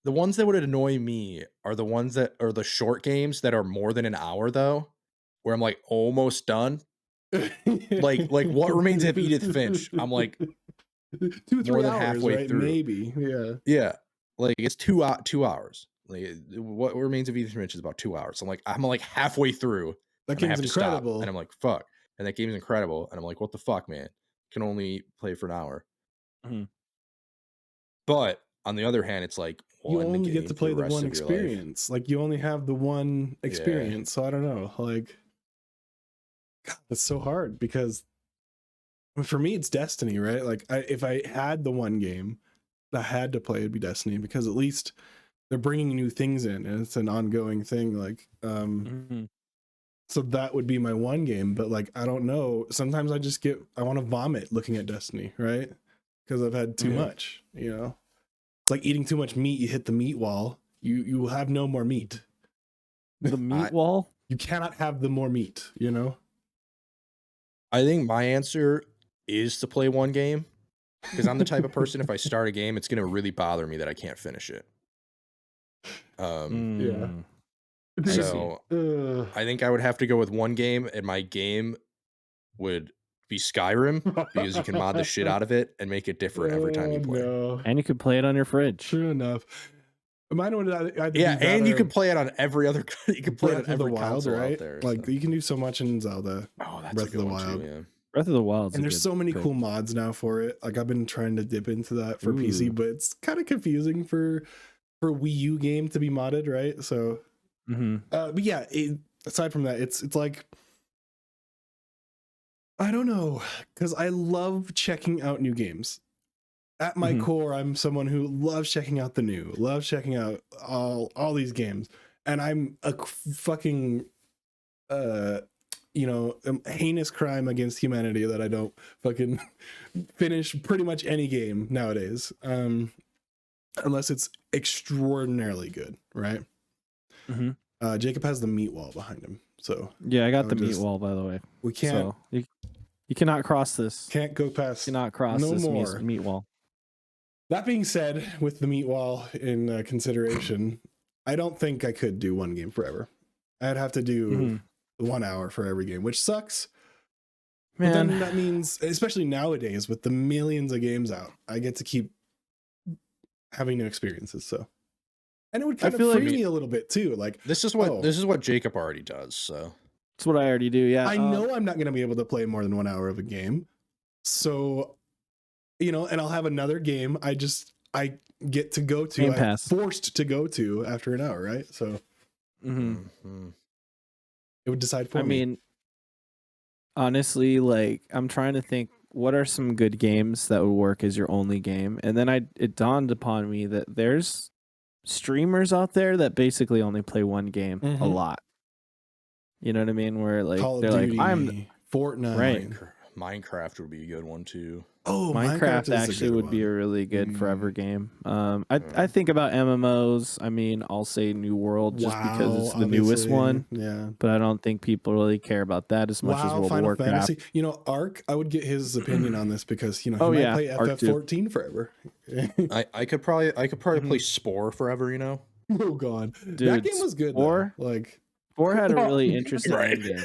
the ones that would annoy me are the ones that are the short games that are more than an hour though, where I'm like almost done. Like what remains of Edith Finch? I'm like 2-3 more than hours, halfway right? through. Maybe, yeah. yeah, like it's 2 hours. Like what remains of Edith Finch is about 2 hours. I'm like halfway through. That And I game's have to stop, incredible. and I'm like fuck, and that game's incredible, and I'm like what the fuck, man? Can only play for an hour. Mhm. But on the other hand, it's like You one only game get to for play the rest one of your life. experience. Like you only have the one experience. So I don't know. Like, God, that's so hard because for me it's Destiny, right? Like if I had the one game, I had to play, it'd be Destiny, because at least they're bringing new things in and it's an ongoing thing. Like, so that would be my one game, but like, I don't know. Sometimes I want to vomit looking at Destiny, right? Because I've had too much, you know? It's like eating too much meat. You hit the meat wall. You will have no more meat. The meat wall? You cannot have the more meat, you know? I think my answer is to play one game, because I'm the type of person, if I start a game, it's going to really bother me that I can't finish it. Yeah. So I think I would have to go with one game, and my game would be Skyrim, because you can mod the shit out of it and make it different every time you play. No. And you could play it on your fridge. True enough. Mine would either Yeah, and you can play it on every other. You can play it on Breath of every the Wild, console right? out there. Like you can do so much in Zelda. Oh, that's Breath a good of the one Wild. too, yeah. Breath of the Wild. And there's so many cool mods now for it. Like I've been trying to dip into that for PC, but it's kind of confusing for Wii U game to be modded, right? So, but yeah, aside from that, it's like, I don't know, because I love checking out new games. At my core, I'm someone who loves checking out the new, loves checking out all these games, and I'm a fucking heinous crime against humanity that I don't fucking finish pretty much any game nowadays, unless it's extraordinarily good, right? Jacob has the meat wall behind him, so yeah, I got the meat wall, by the way. We can't. So you cannot cross this. Can't go past. Cannot cross this more. meat wall. That being said, with the meat wall in consideration, I don't think I could do one game forever. I'd have to do 1 hour for every game, which sucks. Man, but then that means, especially nowadays with the millions of games out, I get to keep having new experiences. So, and it would kind of free me a little bit too. Like this is what Jacob already does. So that's what I already do. Yeah, I know I'm not going to be able to play more than 1 hour of a game. So, and I'll have another game I get to go to, I'm forced to go to after an hour, right? So it would decide for me. I mean, honestly, like I'm trying to think what are some good games that would work as your only game, and then it dawned upon me that there's streamers out there that basically only play one game a lot. You know what I mean? Where like Call of they're Duty, like, I'm Fortnite, right. Minecraft would be a good one too. Oh, Minecraft actually would be a really good forever game. I think about MMOs. I mean, I'll say New World just because it's the newest one. Yeah, but I don't think people really care about that as much as World of Warcraft. Fantasy. Ark. I would get his opinion on this because he might play FF14 forever. I could probably play Spore forever. Oh god, dude, that game was good. Spore, Spore had a really interesting ending.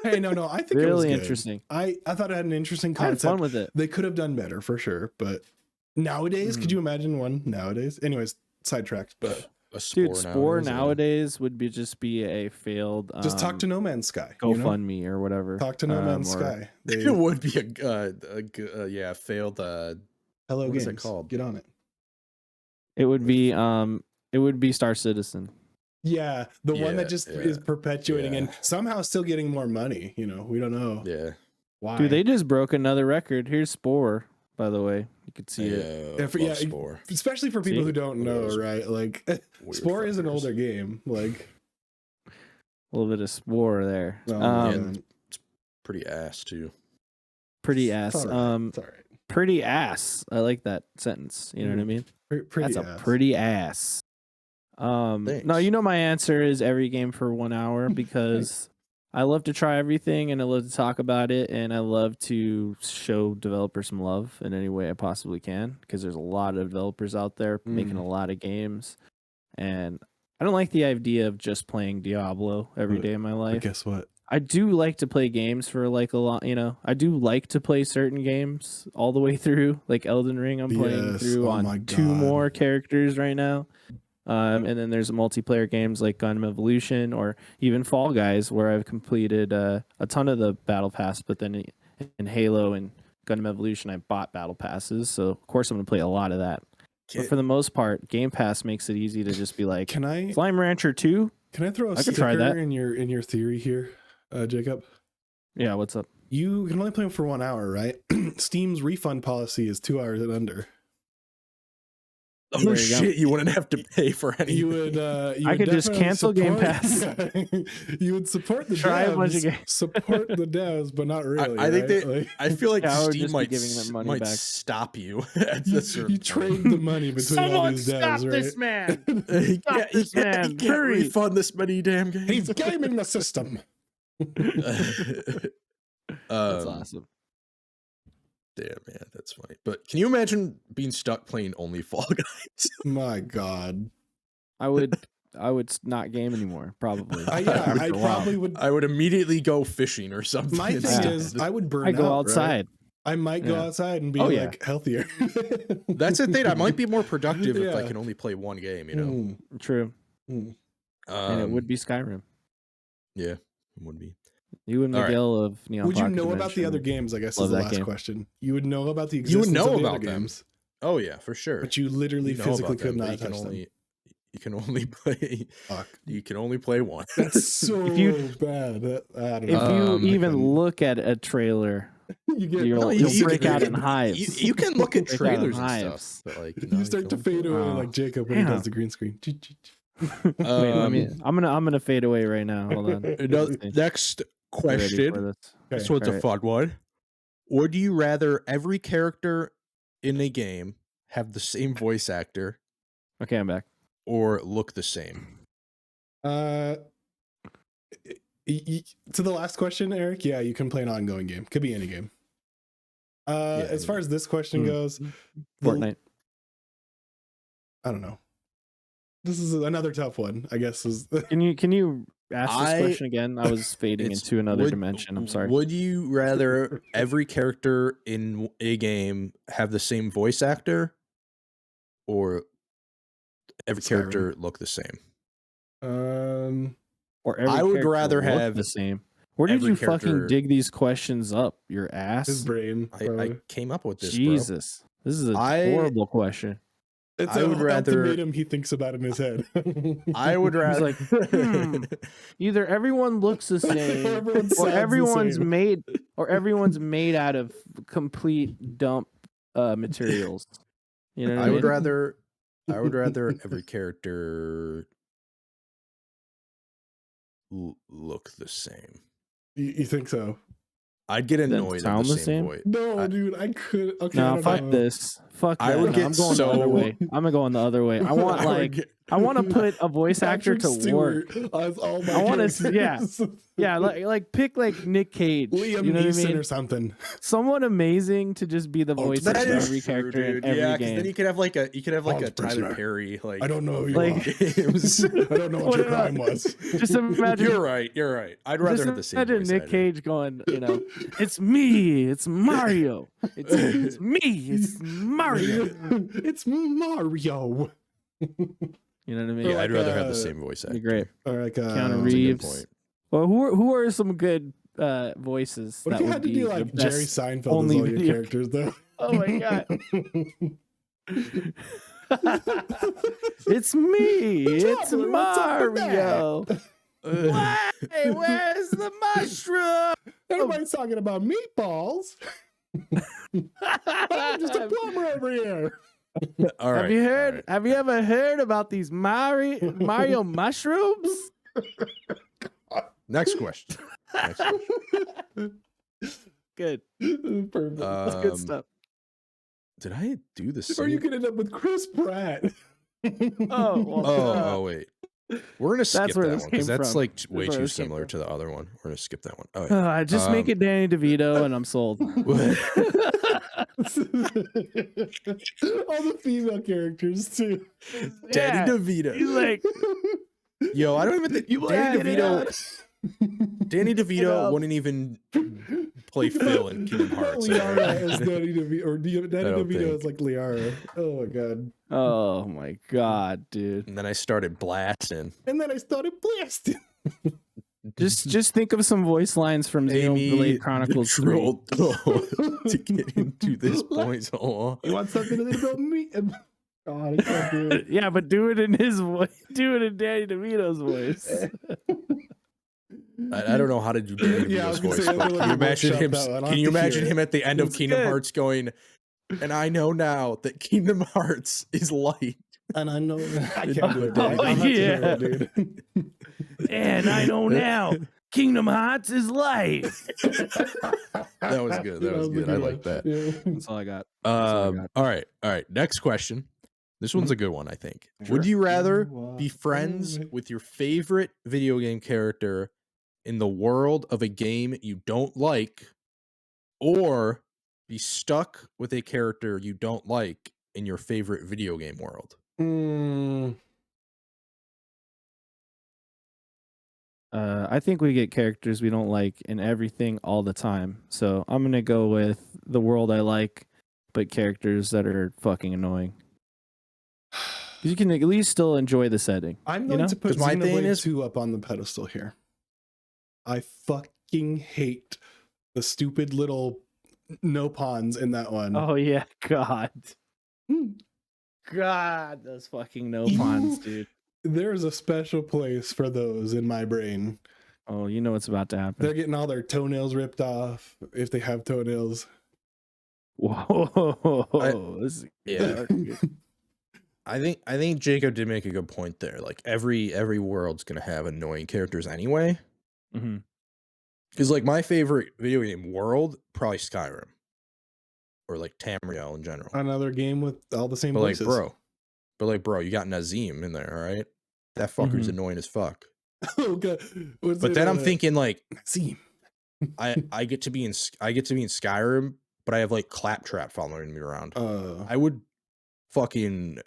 Hey, no, I think really it was good. interesting. I thought it had an interesting concept. I had fun with it. They could have done better for sure, but nowadays, could you imagine one nowadays? Anyways, sidetracked, but Spore nowadays would just be a failed. Just talk to No Man's Sky. GoFundMe or whatever. Talk to No Man's Sky. It would be a failed. Hello what Games. is it called? Get on it. It would be Star Citizen. Yeah, the one that just is perpetuating and somehow still getting more money. We don't know. Yeah. Why? Dude, they just broke another record. Here's Spore, by the way. You could see it. Spore. Especially for people who don't know, right? Like, Spore is an older game. Like, a little bit of Spore there. It's pretty ass too. Pretty ass. It's all right. It's all right. Pretty ass. I like that sentence. You know what I mean? That's a pretty ass. No, my answer is every game for 1 hour because I love to try everything and I love to talk about it and I love to show developers some love in any way I possibly can because there's a lot of developers out there making a lot of games and I don't like the idea of just playing Diablo every day of my life. But guess what? I do like to play games for like a lot, I do like to play certain games all the way through, like Elden Ring I'm playing through on 2 more characters right now. And then there's multiplayer games like Gundam Evolution or even Fall Guys where I've completed a ton of the battle pass, but then in Halo and Gundam Evolution I bought battle passes, so of course I'm going to play a lot of that. But for the most part, Game Pass makes it easy to just be like, Slime Rancher 2? Can I throw a sticker in your theory here, Jacob? Yeah, what's up? You can only play them for 1 hour, right? Steam's refund policy is 2 hours and under. Oh There you go. shit! You wouldn't have to pay for anything. You would. You I would could just definitely cancel Game Pass. You would support the Try devs, a bunch of games. support the devs, but not really. I think right? they. I feel like Yeah, I would Steam just be might giving them money might back. stop you at a certain you point. trade the money between all Someone these stop devs, this right? man! He Stop can't, this man, he can't hurry. refund this many damn games. He's gaming the system. That's awesome. Damn, man, that's funny. But can you imagine being stuck playing only Fall Guys? My God. I would not game anymore, probably. Yeah, I Go probably out. would. I would immediately go fishing or something. My thing instead. is, I would burn I go out, right? outside. I might go Yeah. outside and be Oh, yeah. like healthier. That's the thing. I might be more productive if I Yeah. can only play one game. You know, Mm, True. mm. And it would be Skyrim. Yeah, it would be. You and All right. Miguel of Neon Would you Pocket know about the Dimension. other games? I guess Love is the that last game. question. You would know about the You would existence know of the about other them. games, Oh yeah, for sure. but you literally You know physically about could them, but not you can touch them. only you can only play Fuck. you can only play one. That's so If you- bad. I don't If know. you I even couldn't. look at a trailer, you get you'll, No, you'll break out in you- hives. You can look at Break out in trailers and hives. stuff, but like you start to fade away Oh, like Jacob when he damn. does the green screen. Wait, let me. I'm gonna fade away right now. Hold on. Next Get ready for question. this. This one's a Alright. fun one. Would you rather every character in a game have the same voice actor Okay, I'm back. or look the same? To the last question, Eric, yeah, you can play an ongoing game. Could be any game. As far as this question goes, Fortnite. I don't know. This is another tough one, I guess. Can you ask this question again? I was fading It's- into another would- dimension. I'm sorry. Would you rather every character in a game have the same voice actor or every Skyrim. character look the same? Or every I would character rather look have the same. Where did every you fucking character- dig these questions up? Your ass? his brain. I came up with this, Jesus. This is a I- horrible question. It's I would rather- ultimatum he thinks about in his head. I would rather like, Either everyone looks the same, Everyone or sounds the everyone's same. made out of complete dump materials. You know what I I mean? would rather every character look the same. You think so? I'd get Then annoyed at sound the the same same? voice. No, dude, I could. Okay, I No, don't fuck know. this. Fuck I that. would No, get I'm going the other so- way. I'm gonna go on the other way. I want I want to put a voice actor Patrick to work. Stewart as all my I wanna characters. Yeah, like pick like Nick Cage. Liam you know what I Neeson mean? or something. Someone amazing to just be the voice of That is every true, character in dude. every Yeah, 'cause game. then you could have like a Bond's Tyler prisoner. Perry like I don't know who you Like- are. games. I don't know what your crime was. Just imagine. You're right. I'd rather Just have the same imagine voice Nick actor. Cage going, it's me, it's Mario, it's me, it's Mario. It's Mario. You know what I mean? Yeah, Like, I'd rather have the same voice actor. Be great. Or like Keanu That's a good Reeves. point. Well, who are some good voices? What if that you would had to be do the like best- Jerry Seinfeld only as all your video- characters though? Oh my god! It's me, it's Traveler, what's up with that? Mario. Hey, where's the mushroom? Everybody's talking about meatballs. I'm just a plumber over here. All right. Have you heard? all right. Have you ever heard about these Mario mushrooms? Next question. Next question. Good. Perfect. That's good stuff. Did I do the or same? you could end up with Chris Pratt. Oh, well, Oh wait. We're gonna skip where that this one because came that's from. like That's way where too this came similar from. to the other one. We're gonna skip that one. All right. Just make it Danny DeVito and I'm sold. All the female characters too. Danny Yeah, DeVito. He's like, Yo, I don't even think Danny had it DeVito. Danny DeVito wouldn't even play Phil in Kingdom Hearts. Liara as Danny DeVito, or Danny don't DeVito think. as like Liara. Oh my god! oh my god, dude. And then I started blasting. And then I started blasting. Just think of some voice lines from Xenoblade Chronicles 3. trolled to get into this point so long. You want something a little bit me? God, I can't do it. Yeah, but do it in his voice. Do it in Danny DeVito's voice. I don't know how to do Danny Yeah, I was DeVito's gonna voice. say, But I'll can you imagine workshop him? that one. I'll Can you have to hear imagine it. him at the end of It's Kingdom good. Hearts going, And I know now that Kingdom Hearts is light. And I know I can't do it, Oh, dude. I'll have to do yeah. it, dude. And I know now, Kingdom Hearts is light. That was good. That was good. I like that. Yeah. That's all I got. all I All right. Next question. This one's a good one, I think. Would Sure. you rather be friends with your favorite video game character in the world of a game you don't like, or be stuck with a character you don't like in your favorite video game world? I think we get characters we don't like in everything all the time. So I'm gonna go with the world I like, but characters that are fucking annoying. 'Cause you can at least still enjoy the setting. I'm you going know? to put 'Cause my thing Xenoblade is- 2 up on the pedestal here. I fucking hate the stupid little no pawns in that one. Oh yeah, God. Hmm. God, those fucking no You- pawns, dude. There's a special place for those in my brain. Oh, you know what's about to happen. They're getting all their toenails ripped off if they have toenails. Whoa. This is Yeah. I think Jacob did make a good point there. Like every world's gonna have annoying characters anyway. hmm Because like my favorite video game world, probably Skyrim. Or like Tamriel in general. Another game with all the same But like, places. bro, you got Nazim in there, all right? That fucker's annoying as fuck. Oh, God. But then I'm thinking like see. I get to be in Skyrim, but I have like Claptrap following me around. I would fucking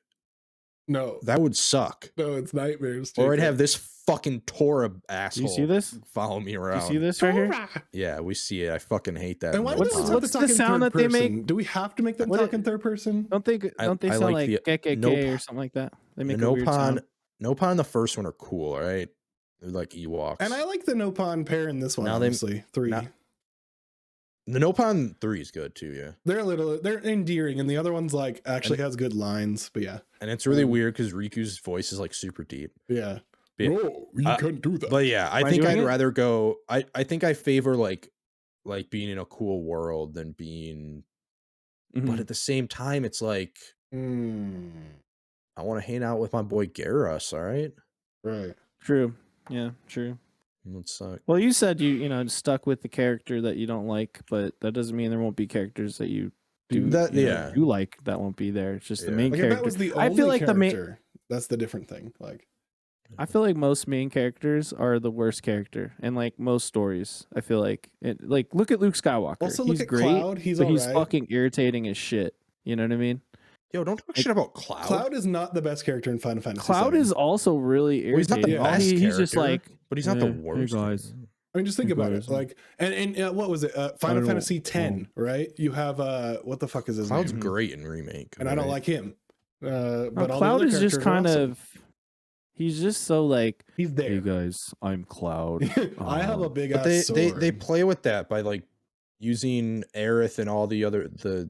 No, that would suck. no, it's nightmares. Or I'd Jacob. have this fucking Tora Do asshole you see this? follow me Do around. you see this right here? Yeah, we see it. I fucking hate that. And why do What's- we always no have what's to the talk in sound third that they make? person? Do we have to make them What talk it- in third person? Don't they I sound like like the- KKK Nope. or something like that? They The make a weird sound. Nopon and the first one are cool, all right? They're like Ewoks. And I like the Nopon pair in this one, Now they- honestly. 3. now- the Nopon 3 is good too, yeah. They're endearing, and the other one's like actually has good lines, but yeah. And it's really weird because Riku's voice is like super deep. Yeah. Yeah. No, you Uh, can't do that. But yeah, I Am I think doing I'd it? rather go. I think I favor like being in a cool world than being. Mhm. But at the same time, it's like I want to hang out with my boy Garrus. All right, Right. True. Yeah, true. that suck. Well, you said you stuck with the character that you don't like, but that doesn't mean there won't be characters that you do Yeah. you like that won't be there. It's just the Yeah. main Like if character. that was the I only feel like the main character, that's the different thing. Like I feel like most main characters are the worst character, and like most stories, I feel like look at Luke Skywalker. also look he's at great, Cloud, he's but all he's right. fucking irritating as shit. You know what I mean? Yo, don't talk shit about Cloud. Cloud is not the best character in Final Fantasy. Cloud VII. is also really Well, he's not the irritating. best He's just character, like, but he's not the "Eh, hey, worst. guys." I mean, just think Hey, about guys. it. Like, and what was it? Final don't Fantasy know. X, right? You have what the fuck is his Cloud's name? great in remake, And I don't right? like him. But all the Cloud other is just characters are kind awesome. of. He's just so like, He's there. hey guys, I'm Cloud. I have a big But ass they sword. play with that by like using Aerith and all the other the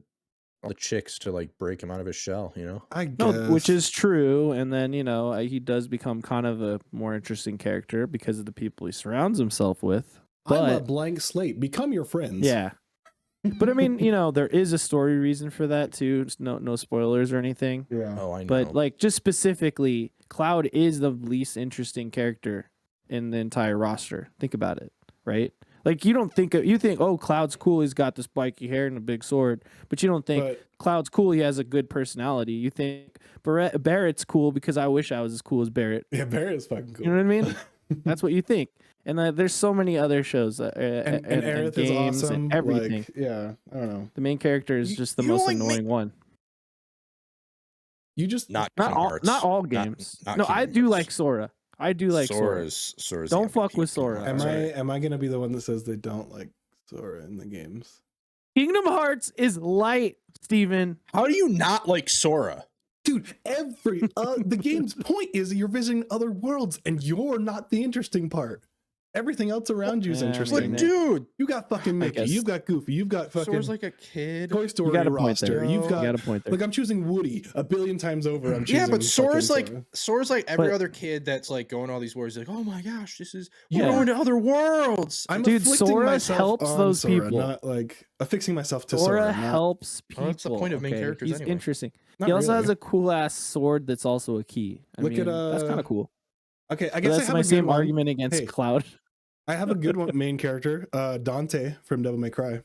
chicks to like break him out of his shell. You know. I guess. No, which is true. And then, he does become kind of a more interesting character because of the people he surrounds himself with. I'm a But blank slate. Become your friends. yeah. But I mean, there is a story reason for that too. Just no spoilers or anything. Yeah. Oh, I know. But like just specifically, Cloud is the least interesting character in the entire roster. Think about it, right? Like you think, oh, Cloud's cool. He's got the spiky hair and a big sword, but you don't think But Cloud's cool. He has a good personality. You think Barrett's cool because I wish I was as cool as Barrett. yeah, Barret is fucking cool. You know what I mean? That's what you think. And there's so many other shows and games Aerith is awesome. and everything. Like, yeah, I don't know. The main character is just the you don't most like annoying one. You just not Not Kingdom all, Hearts. not all games. not No, I Kingdom do Hearts. like Sora. I do like Sora. Sora's Don't the fuck MVP with of Kingdom Sora. Hearts, right? am I gonna be the one that says they don't like Sora in the games? Kingdom Hearts is light, Steven. How do you not like Sora? Dude, the game's point is you're visiting other worlds and you're not the interesting part. everything else around you is Yeah, I interesting. mean, But dude, You got fucking Mickey, guess- you've got Goofy, you've got fucking Sora's like a kid. Toy Story got a point roster. there. You've You got, got a point there. like, I'm choosing Woody a billion times over. I'm choosing Yeah, but Sora's like fucking Sora's like every But- other kid that's like going all these words like, oh my gosh, we're Yeah. going to other worlds. I'm Dude, afflicting Sora myself helps on those Sora, people. not like affixing myself to Sora Sora. helps people. Well, that's the point of main characters He's anyway. interesting. Not He also really. has a cool ass sword that's also a key. Look at, that's kind of cool. Okay, I But guess I that's have my a good same one. argument against Hey. Cloud. I have a good one, main character, Dante from Devil May Cry.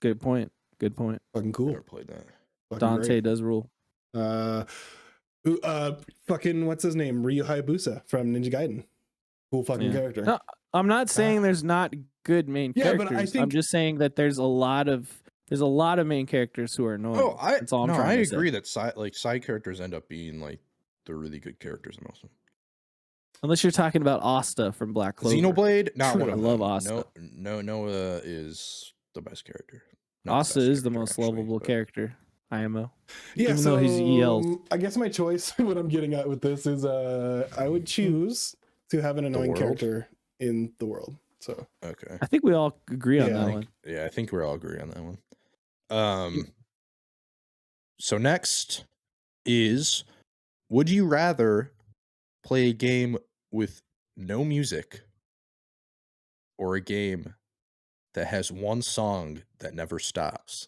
Good point. Good point. Fucking cool. Never played that. Fucking Dante great. does rule. Fucking what's his name? Ryu Hayabusa from Ninja Gaiden. Cool fucking Yeah. character. No, I'm not saying there's not good main Yeah, but I characters. I'm think- just saying that there's a lot of main characters who are annoying. Oh, That's all I'm trying to say. agree that side characters end up being like the really good characters in most of them. Unless you're talking about Asta from Black Clover. Xenoblade, not True. one of I them. love Asta. No, Noah is the best character. Not Asta best is the character, most actually, lovable but- character. IMO. Yeah, Even so though he's ELs. I guess my choice, what I'm getting at with this is, I would choose to have an annoying world? character in the world. So Okay. I think we all agree on Yeah, that like- one. Yeah, I think we all agree on that one. So next is, would you rather play a game with no music or a game that has one song that never stops?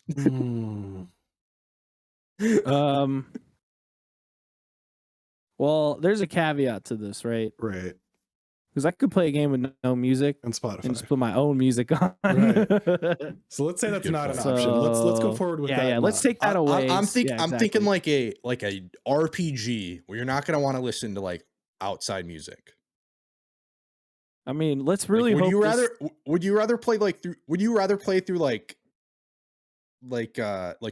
Well, there's a caveat to this, right? right, Because I could play a game with no music and Spotify. and just put my own music on. Right. So let's say that's Good not an point. option. Let's go So, forward with yeah, that. yeah. Let's not. take that away. I'm Yeah, thinking exactly. like a RPG where you're not gonna want to listen to like outside music. I mean, let's Like, really hope. would you rather play through like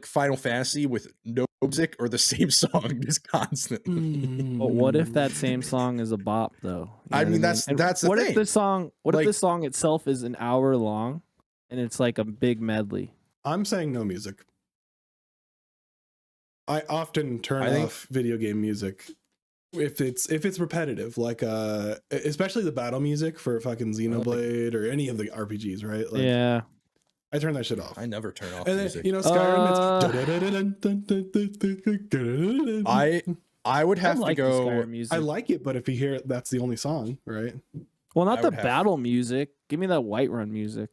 Final Fantasy with no music or the same song just constantly? But what if that same song is a bop, though? You I know mean, what And that's the what thing. if the song? What if Like- the song itself is an hour long, and it's like a big medley? I'm saying no music. I often turn I think- off video game music if it's repetitive, like especially the battle music for fucking Xenoblade or any of the RPGs, right? Like, Yeah. I turn that shit off. I never turn off And then music. you know Skyrim. I would have to like the go. Skyrim music. I like it, but if you hear it, that's the only song, right? Well, not I the would have- battle music. Give me that Whiterun music.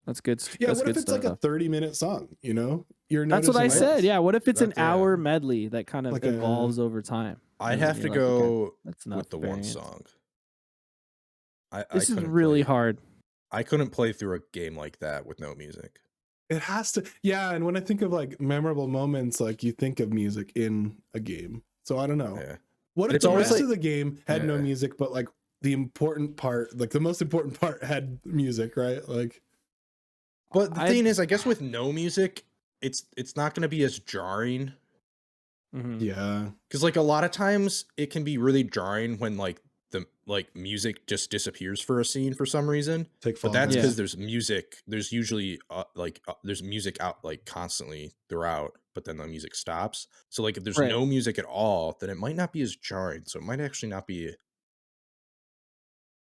That's good. Yeah. That's What if good it's like a stuff. 30-minute song? You know, you're That's what I noticing said. less. Yeah. What if it's an That's- yeah. hour medley that kind of Like a- evolves over time? I'd And have you're to like, okay, go that's enough with the one variance. song. This is couldn't really play- hard. I couldn't play through a game like that with no music. It has to, yeah. And when I think of like memorable moments, like you think of music in a game. So I don't know. Yeah. What And if it's the always rest like- of the game had no Yeah. music, but like the important part, like the most important part, had music, right? Like, But the I- thing is, I guess with no music, it's not going to be as jarring Mhm. yeah, because like a lot of times it can be really jarring when like the music just disappears for a scene for some reason. take But that's Yeah. because there's music. There's usually there's music out like constantly throughout, but then the music stops. So like if there's Right. no music at all, then it might not be as jarring. So it might actually not be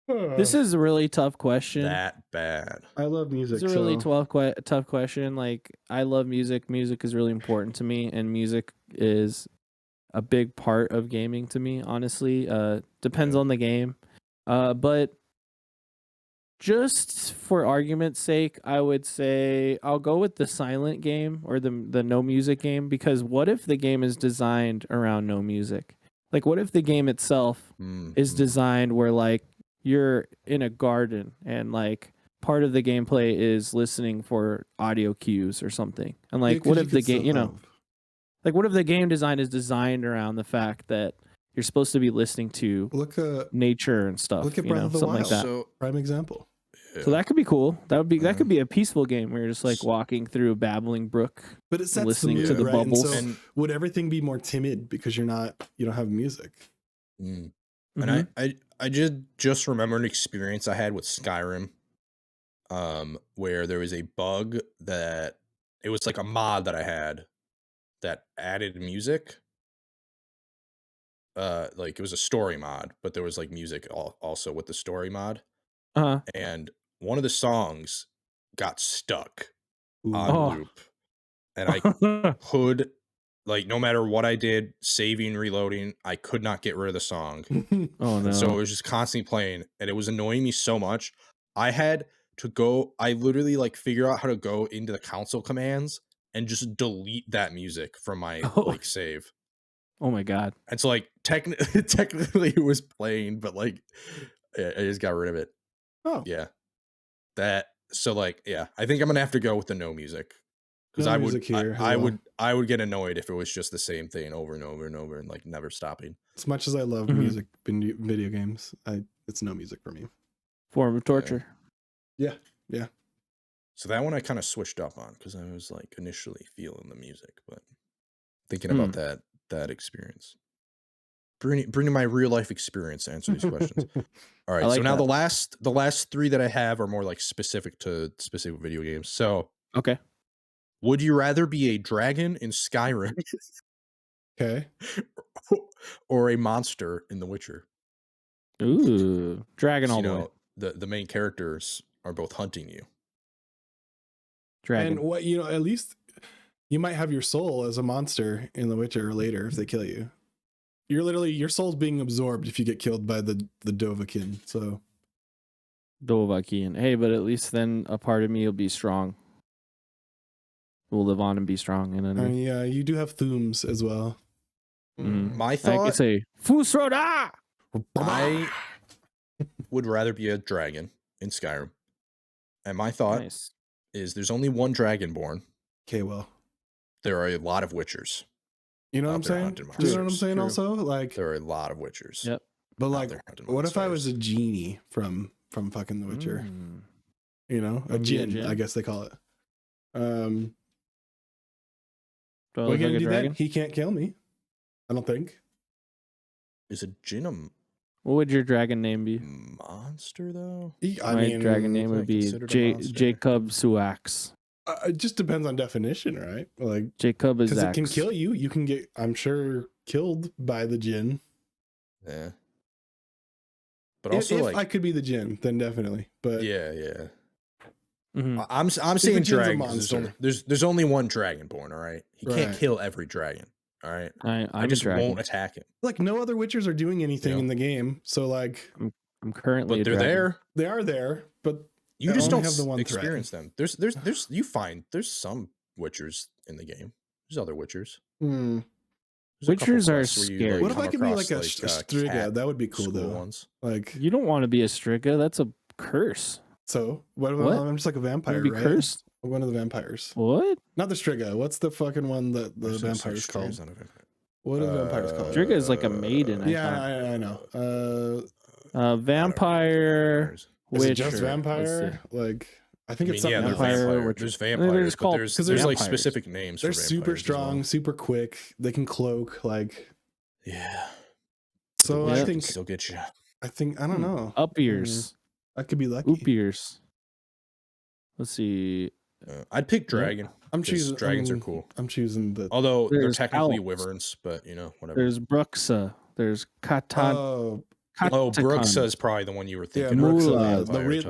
This is a really tough question. that bad. I love music. It's a really so- tough question. Like, I love music. Music is really important to me, and music is a big part of gaming to me. Honestly, depends Yeah. on the game, but just for argument's sake, I would say I'll go with the silent game or the no music game, because what if the game is designed around no music? Like, what if the game itself is designed where like you're in a garden and like part of the gameplay is listening for audio cues or something, and like Yeah, 'cause what you if the could game, still you know, have- like what if the game design is designed around the fact that you're supposed to be listening to Look at nature and stuff, Look at you Breath know, of the something like Wild. that. So prime example. So that could be cool. That Uh-huh. could be a peaceful game where you're just like walking through a babbling brook. But it sets listening the to mood, the right? And bubbles. so And- would everything be more timid because you don't have music? And Mhm. I did just remember an experience I had with Skyrim, where there was a bug that it was like a mod that I had that added music. Like it was a story mod, but there was like music also with the story mod. and one of the songs got stuck on Oh. loop, and I could, like, no matter what I did, saving, reloading, I could not get rid of the song. Oh no. So it was just constantly playing, and it was annoying me so much. I had to go, I literally like figure out how to go into the console commands and just delete that music from my like save. Oh my god. And so like technically it was playing, but like I just got rid of it. Oh, Yeah. So like, yeah, I think I'm gonna have to go with the no music. Because No I music here, I would get annoyed if it was just the same thing over and over and over and like never stopping. as much as I love music in video games, it's no music for me. Form of torture. Yeah. So that one I kind of switched up on because I was like initially feeling the music, but thinking about that experience. Bringing my real life experience to answer these questions. All right, like so now that. the last three that I have are more like specific to specific video games. So, Okay. would you rather be a dragon in Skyrim Okay. or a monster in The Witcher? Ooh, dragon all You the way. know, the main characters are both hunting you. Dragon. And what, at least you might have your soul as a monster in The Witcher later if they kill you. You're literally, your soul's being absorbed if you get killed by the Dovahkiin. So Dovahkiin. Hey, but at least then a part of me will be strong. Will live on and be strong. And yeah, you do have Thumes as well. My I thought, could say Fusroda. I would rather be a dragon in Skyrim. And my thought Nice. is there's only one dragonborn. Okay, well, There are a lot of Witchers. you know what I'm Out there saying? hunting You know what I'm monsters. saying? True. Also, like, There are a lot of Witchers. Yep. but out like, there hunting what if I was a monsters. genie from fucking The Witcher? Mm. You know, a Would be a djinn, djinn? I guess they call it. Do I What look can like a do dragon? then? He can't kill me. I don't think. Is a djinn a What would your dragon name be? monster though? My dragon name is would that be considered a monster? Jacob Suax. It just depends on definition, right? Like, Jacob is because it can kill you. You can get, I'm sure, killed by the djinn. Yeah. But also, if like, I could be the djinn, then definitely. But yeah. Mhm. I'm saying the djinn's a dragon. 'Cause monster. there's only one dragonborn. All right, he can't Right. kill every dragon. All right, I'm I just a dragon. won't attack him. like, no other Witchers are doing anything You know? in the game. So like, I'm currently But a they're dragon. there. they are there, but You I just only don't have the one threat. experience them. There's there's some Witchers in the game. There's other Witchers. hmm. There's a couple Witchers are quests where you, scary. What if come I could be like across, a Striga? cat That would be cool school though. ones. Like, You don't want to be a Striga. That's a curse. so what? What? I'm just like a You vampire, be right? cursed. One of the vampires. What? Not the Striga. What's the fucking one that the I was gonna say vampires Striga's called? not a vampire. What are the vampires called? Striga is like a maiden, I Yeah, thought. I know. Vampire. Is Witcher. it just Let's vampire? Like, I think it's something they're else. Vampire, vampire. Witcher. There's And then vampires, there's but called- there's 'cause like vampires. specific names. They're for super vampires as well. strong, super quick. They can cloak. Like, Yeah. so The I witch think can still get you. I don't know. Up ears. I could be lucky. Oop ears. Let's see. I'd pick dragon. I'm 'cause choosing. dragons are cool. I'm choosing the. Although they're There's technically elves. wyverns, but you know, whatever. There's Bruxa. There's Katan. Oh, Bruxa is probably the one you were yeah, thinking. Mula, of.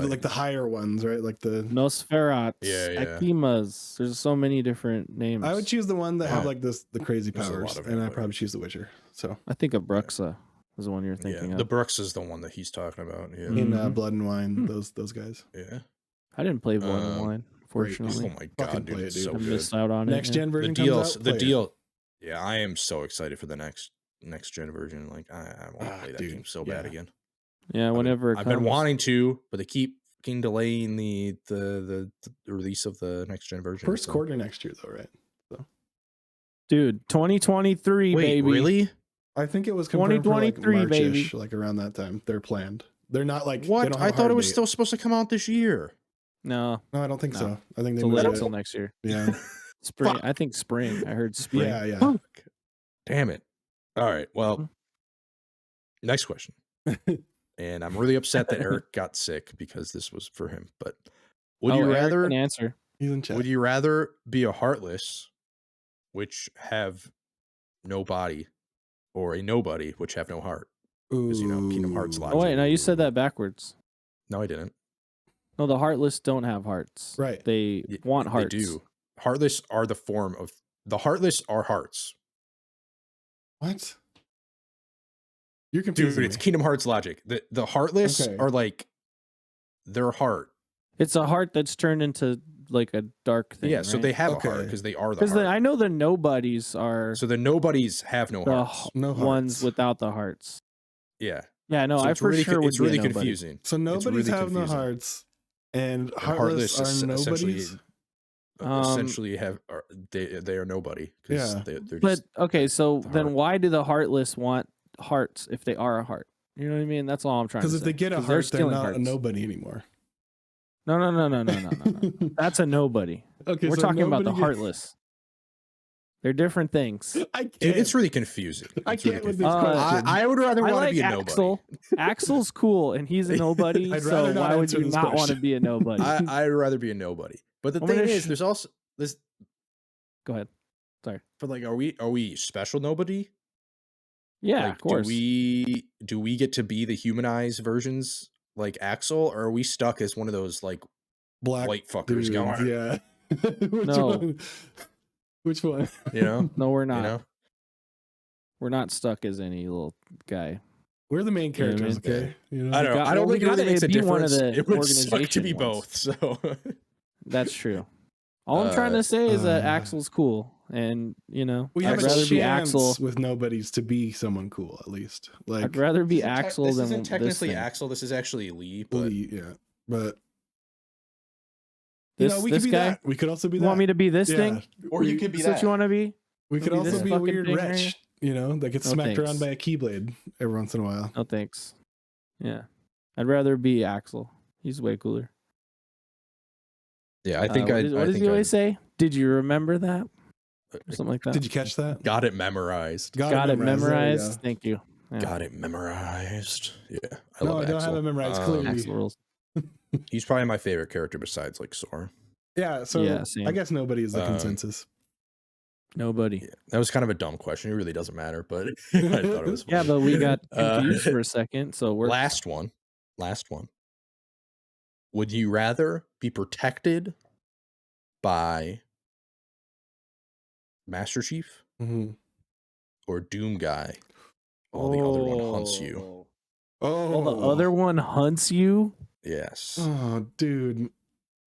like the higher ones, right? Like the. Nosferatu. Yeah. Akimas. There's so many different names. I would choose the one that have Wow. like the crazy There's a lot powers, of and I vampires. probably choose the Witcher. So I think of Bruxa is the one you're thinking The of. Bruxa is the one that he's talking about. Yeah. in Mhm. Blood and Wine, Hmm. those guys. Yeah. I didn't play Blood and Um, Wine, Oh fortunately. my Fucking god, dude, play it, it's dude. so I good. missed out on Next it. gen The version deal, comes out. the play it. deal. Yeah, I am so excited for the next gen version. Like I want to Ah, play that dude, game so bad yeah. again. Yeah, whenever it I've comes. been wanting to, but they keep fucking delaying the release of the next gen version. First so. quarter next year, though, right? Dude, 2023, Wait, baby. really? I think it was confirmed for like 2023, baby. March-ish, like around that time. They're planned. They're not like They What? don't have I a thought hard it was date. still supposed to come out this year. No, No, I don't think No. so. I think they it's a moved little it. till next year. Yeah, Spring. Fuck. I think spring. I heard spring. yeah. Damn it. All right. Hmm. Well, next question. And I'm really upset that Eric got sick because this was for him. But would you Eric rather can answer? He's in chat. would you rather be a heartless, which have no body, or a nobody, which have no heart? Because you know Kingdom Hearts Ooh. logic. Oh wait, no, you said that backwards. No, I didn't. No, the Heartless don't have hearts. Right. They Y- want hearts. They do. Heartless are the form of the Heartless are hearts. What? You're Dude, confusing it's me. Kingdom Hearts logic. The Heartless Okay. are like their heart. It's a heart that's turned into like a dark thing. Yeah, so right? they have a Okay. heart because they are the Because heart. I know the nobodies are So the nobodies have no the hearts. No ones hearts. without the hearts. Yeah. Yeah, no, So I it's for really, sure would it's be a really nobody. confusing. So nobodies really have no confusing. hearts, and And Heartless are essentially, nobodies. essentially they are nobody because Yeah. they're But just okay, so the then heart. why do the Heartless want hearts if they are a heart? You know what I mean? That's all I'm trying to say. Because if they get a 'Cause heart, they're stealing not hearts. a nobody anymore. No. That's a nobody. Okay, We're so talking about the nobody Heartless. They're different things. I can't. Dude, it's really confusing. I It's really can't with this confusing. question. I would rather I want to like be a nobody. Axel. Axel's cool, and he's a nobody. I'd so rather not why would answer you this not want to question. be a nobody? I'd rather be a nobody. But the I'm thing gonna is, there's also this. Go ahead. Sorry. But like, are we special nobody? Yeah, Like, of course. do we get to be the humanized versions like Axel, or are we stuck as one of those like Black white fuckers dudes, going? yeah. Which No. one? Which one? You know, No, we're not. you know. We're not stuck as any little guy. We're the main You know what I characters, mean? okay? You know? I don't know. got- I don't well, we think it really gotta makes a be one of difference. the It would suck to organization be ones. both. So That's true. All I'm trying to say is that Axel's cool, and you know, We I'd have a rather chance be Axel. with nobodies to be someone cool, at least. Like, I'd rather be This isn't Axel this than isn't this technically thing. Axel. This is actually Lee. But yeah. But This, you know, we this could be guy. that. We could also be You that. want me to be this Yeah. thing? or you could be Is that what you want to be? We could be also this be a fucking weird thing right wretch, you know, that gets No, smacked around thanks. by a keyblade every once in a while. No thanks. Yeah, I'd rather be Axel. He's way cooler. yeah, I think what does he always say? Did you remember that? Or something like that. Did you catch that? got it memorized. Got it There you memorized. go. Thank you. Yeah. Got it memorized. Yeah, I No, love I don't Axel. have it memorized, clearly. Axel rules. He's probably my favorite character besides like Sora. Yeah, so Yeah, same. I guess nobody is the Um, consensus. Nobody. Yeah, that was kind of a dumb question. It really doesn't matter, but I thought it was funny. Yeah, but we got confused Uh, for a second. So we're Last one. Would you rather be protected by Master Chief Mm-hmm. or Doom Guy while the other one hunts you? Oh, While the other one hunts you. Yes. Oh, dude.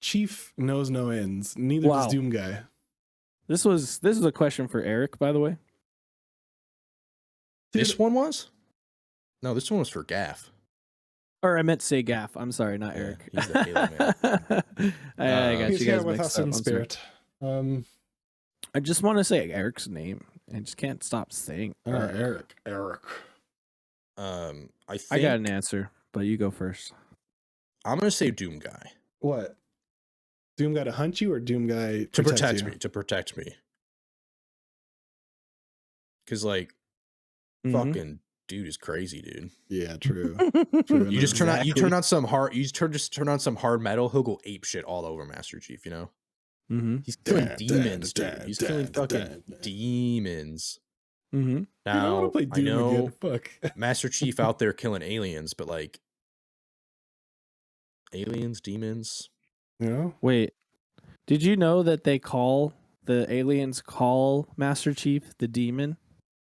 Chief knows no ends. Neither Wow. does Doom Guy. This is a question for Eric, by the way. This one was? No, this one was for Gaff. Or I meant to say Gaff. I'm sorry, not Yeah, Eric. he's the Halo man. I got He's you here guys with mixed us up. in I'm sorry. spirit. I just want to say Eric's name. I just can't stop saying Eric. I I think got an answer, but you go first. I'm gonna say Doom Guy. What? Doom Guy to hunt you or Doom Guy To protect protect you? me. Cause like Mhm. fucking dude is crazy, dude. Yeah, true. True. You just turn Exactly. on some hard just turn on some hard metal, he'll go ape shit all over Master Chief, you know? Mhm. He's killing Dun, demons, dun, dude. He's dun, killing dun, fucking dun, dun. demons. Mhm. Dude, I Now want to play I Doom know again. Fuck. Master Chief out there killing aliens, but like aliens, demons. You know? Wait. Did you know that the aliens call Master Chief the demon?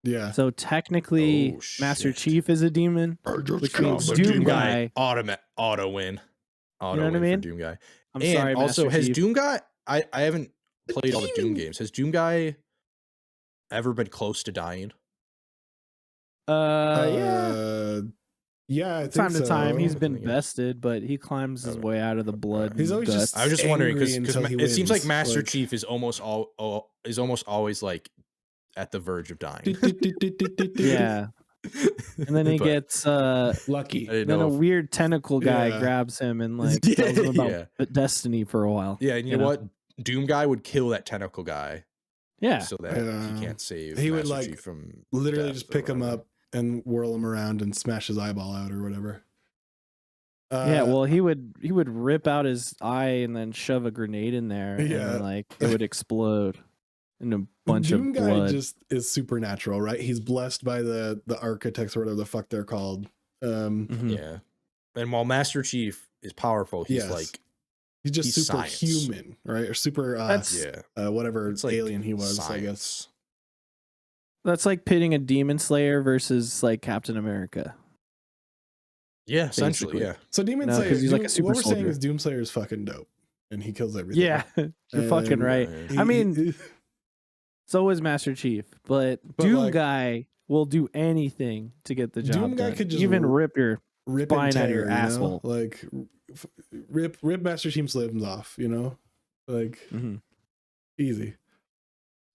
Yeah. So technically, Oh, Master shit. Chief is a demon. Which means Doom Guy. auto win. Auto know what I win mean? for Doom Guy. I'm And sorry, also, Master has Chief. Doom Guy? I haven't played all the Doom games. Has Doom Guy ever been close to dying? Yeah. Yeah, I think Time to time, he's so. been Yes. bested, but he climbs his way out of the blood. He's and always guts. just- I was just wondering angry because until he it seems like wins, Master like- Chief is almost always like at the verge of dying. Yeah, and then he But gets Lucky. I didn't then know a if- weird tentacle guy Yeah. grabs him and like tells him about Yeah. destiny for a while. Yeah, and you know what? Doom Guy would kill that tentacle guy Yeah, so that Yeah. he can't save. He would, Master like, Chief from Literally death just or pick him whatever. up and whirl him around and smash his eyeball out or whatever. yeah. Well, he would rip out his eye and then shove a grenade in there, and Yeah. then, like it would explode in a bunch Doom of Guy blood. just is supernatural, right? He's blessed by the architects or whatever the fuck they're called. Mhm. Yeah, And while Master Chief is powerful, he's like he's just he's superhuman, right? Or super whatever it's like alien he was, science. I guess. That's like pitting a Demon Slayer versus like Captain America. Yeah, essentially, basically. yeah. So Demon Slayer, he's like a super what we're saying soldier. is Doom Slayer is fucking dope, and he kills everything. Yeah, you're fucking right. I mean, so is Master Chief, but Doom like, Guy will do anything to get the job Doom Guy done. could just even rip your rip spine and tear, out of your asshole. Like rip Master Chief's limbs off, like easy.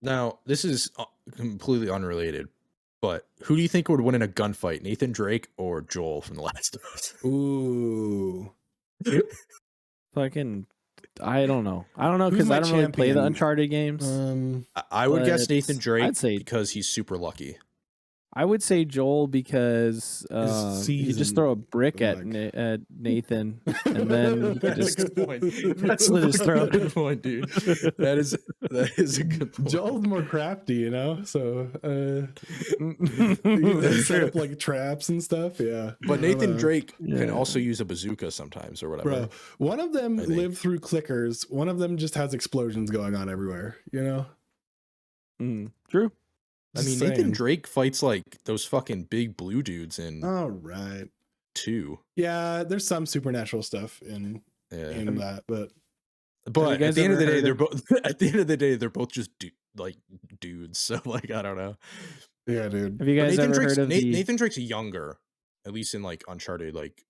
Now, this is completely unrelated, but who do you think would win in a gunfight, Nathan Drake or Joel from The Last of Us? Ooh, Fucking, I don't know because I don't really play the Uncharted games. I would guess Nathan Drake I'd say, because he's super lucky. I would say Joel because he just throw a brick at Nathan and then just slit his throat. Good point, dude. That is a good point. Joel's more crafty, so set up like traps and stuff. Yeah, but Nathan Drake can also use a bazooka sometimes or whatever. Bro, one of them lived through clickers. One of them just has explosions going on everywhere. True. I mean, Nathan Drake fights like those fucking big blue dudes in. All right. 2. Yeah, there's some supernatural stuff in that, but at the end of the day, they're both just dudes. So like, I don't know. Yeah, dude. Have you guys ever heard of Nathan Drake's younger, at least in like Uncharted, like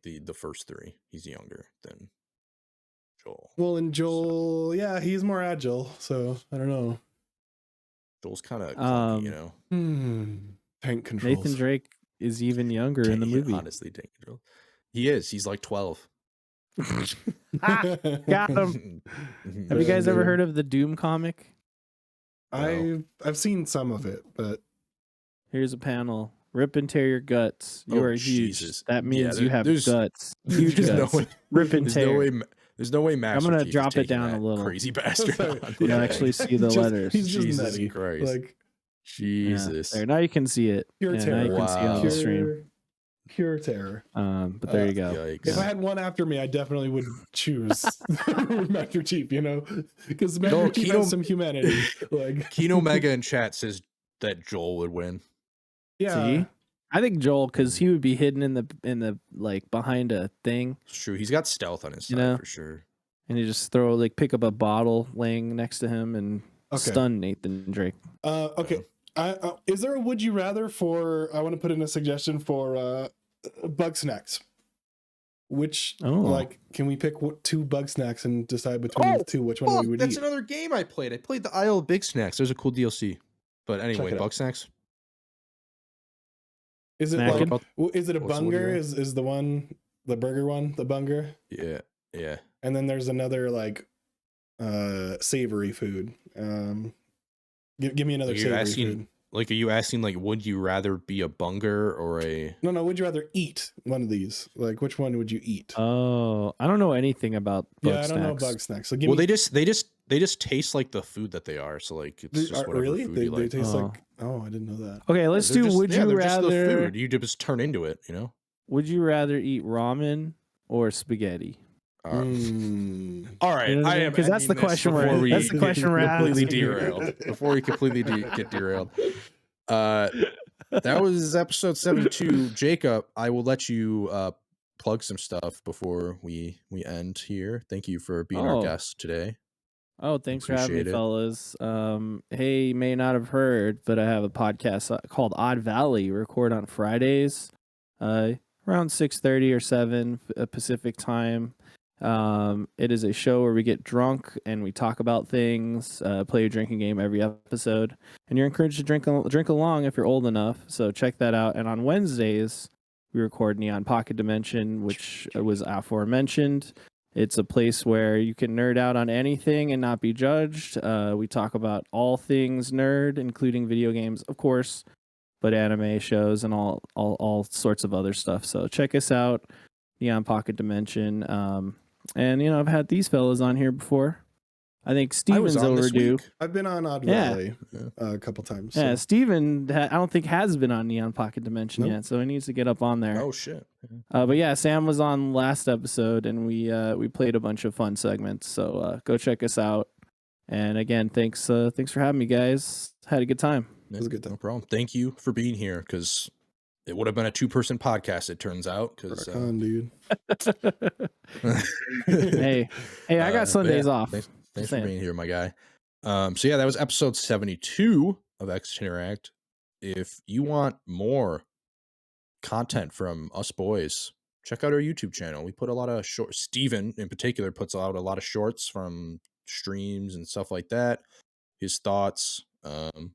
the first 3. He's younger than Joel. Well, and Joel, he's more agile. So I don't know. Joel's kind of clunky, Tank controls. Nathan Drake is even younger in the movie. Honestly, tank control. He is. He's like 12. Got him. Have you guys ever heard of the Doom comic? I've seen some of it, but here's a panel. Rip and tear your guts. You are huge. Jesus. That means you have guts. Huge guts. Rip and tear. There's no way Master I'm gonna Chief drop is it down a little. Crazy bastard. You actually see the letters. He's just Jesus nutty. Christ. Like Jesus. There, now you can see it. Pure terror. Now you can see it on the stream. Pure terror. But there you go. Yikes. If I had one after me, I definitely would choose Master Chief, because Master Chief has some humanity. Like Kino Mega in chat says that Joel would win. Yeah. See? I think Joel, because he would be hidden in the like behind a thing. It's true. He's got stealth on his side for sure. And you just pick up a bottle laying next to him and stun Nathan Drake. Okay. Is there a would you rather for? I want to put in a suggestion for bug snacks. Which can we pick 2 bug snacks and decide between the 2 which one we would eat? That's another game I played. I played the Isle of Big Snacks. There's a cool DLC. But anyway, bug snacks. Is it is it a bunger? Is the one the burger one the bunger? Yeah. And then there's another like savory food. Give me another savory food. Like, are you asking like, would you rather be a bunger or a? No. Would you rather eat one of these? Like, which one would you eat? Oh, I don't know anything about bug snacks. I don't know bug snacks. So they just taste like the food that they are. So like, it's just whatever food you like. They taste like. Oh, I didn't know that. Okay, let's do. Would you rather? Just the food. You just turn into it. Would you rather eat ramen or spaghetti? All right, I am because that's the question we're completely derailed. Before we completely get derailed, that was episode 72. Jacob, I will let you plug some stuff before we end here. Thank you for being our guest today. Oh, thanks for having me, fellas. Hey, you may not have heard, but I have a podcast called Odd Valley. Record on Fridays, around 6:30 or 7 Pacific time. It is a show where we get drunk and we talk about things, play a drinking game every episode, and you're encouraged to drink along if you're old enough. So check that out. And on Wednesdays, we record Neon Pocket Dimension, which was aforementioned. It's a place where you can nerd out on anything and not be judged. We talk about all things nerd, including video games, of course, but anime shows and all sorts of other stuff. So check us out, Neon Pocket Dimension. And I've had these fellas on here before. I think I was Steven's on this overdue. week. I've been on Odd Yeah. Valley a couple times. Yeah, So. Steven, I don't think has been on Neon Pocket Dimension Nope. yet, so he needs to get up on there. Oh shit. But yeah, Sam was on last episode, and we played a bunch of fun segments. So go check us out. And again, thanks for having me, guys. Had a good time. It was a good time. No problem. Thank you for being here, because it would have been a 2-person podcast, it turns out. Because Rock on, dude. hey, I got Sundays off. Thanks for being here, my guy. So yeah, that was episode 72 of X Interact. If you want more content from us boys, check out our YouTube channel. We put a lot of short. Steven in particular puts out a lot of shorts from streams and stuff like that. His thoughts on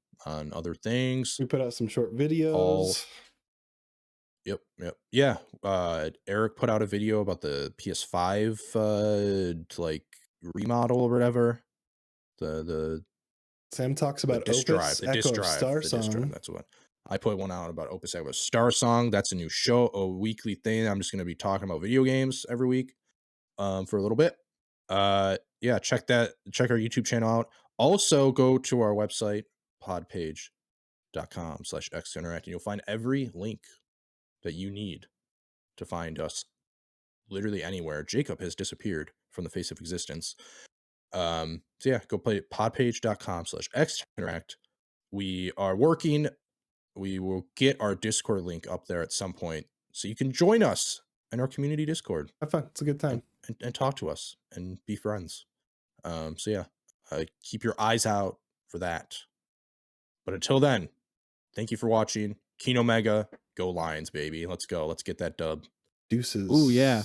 other things. We put out some short videos. Yep. Yeah. Eric put out a video about the PS5 like remodel or whatever. The Sam talks about disc Opus drive, Echo of Star Song. That's what I put one out about. Opus Echo Star Song. That's a new show, a weekly thing. I'm just going to be talking about video games every week for a little bit. Yeah, check our YouTube channel out. Also go to our website, podpage.com/xinteract, and you'll find every link that you need to find us literally anywhere. Jacob has disappeared from the face of existence. So yeah, go play podpage.com/xinteract. We are working. We will get our Discord link up there at some point, so you can join us in our community Discord. Have fun. It's a good time. And talk to us and be friends. So yeah, keep your eyes out for that. But until then, thank you for watching. Kino Mega, go Lions, baby. Let's go. Let's get that dub. Deuces. Ooh, yeah.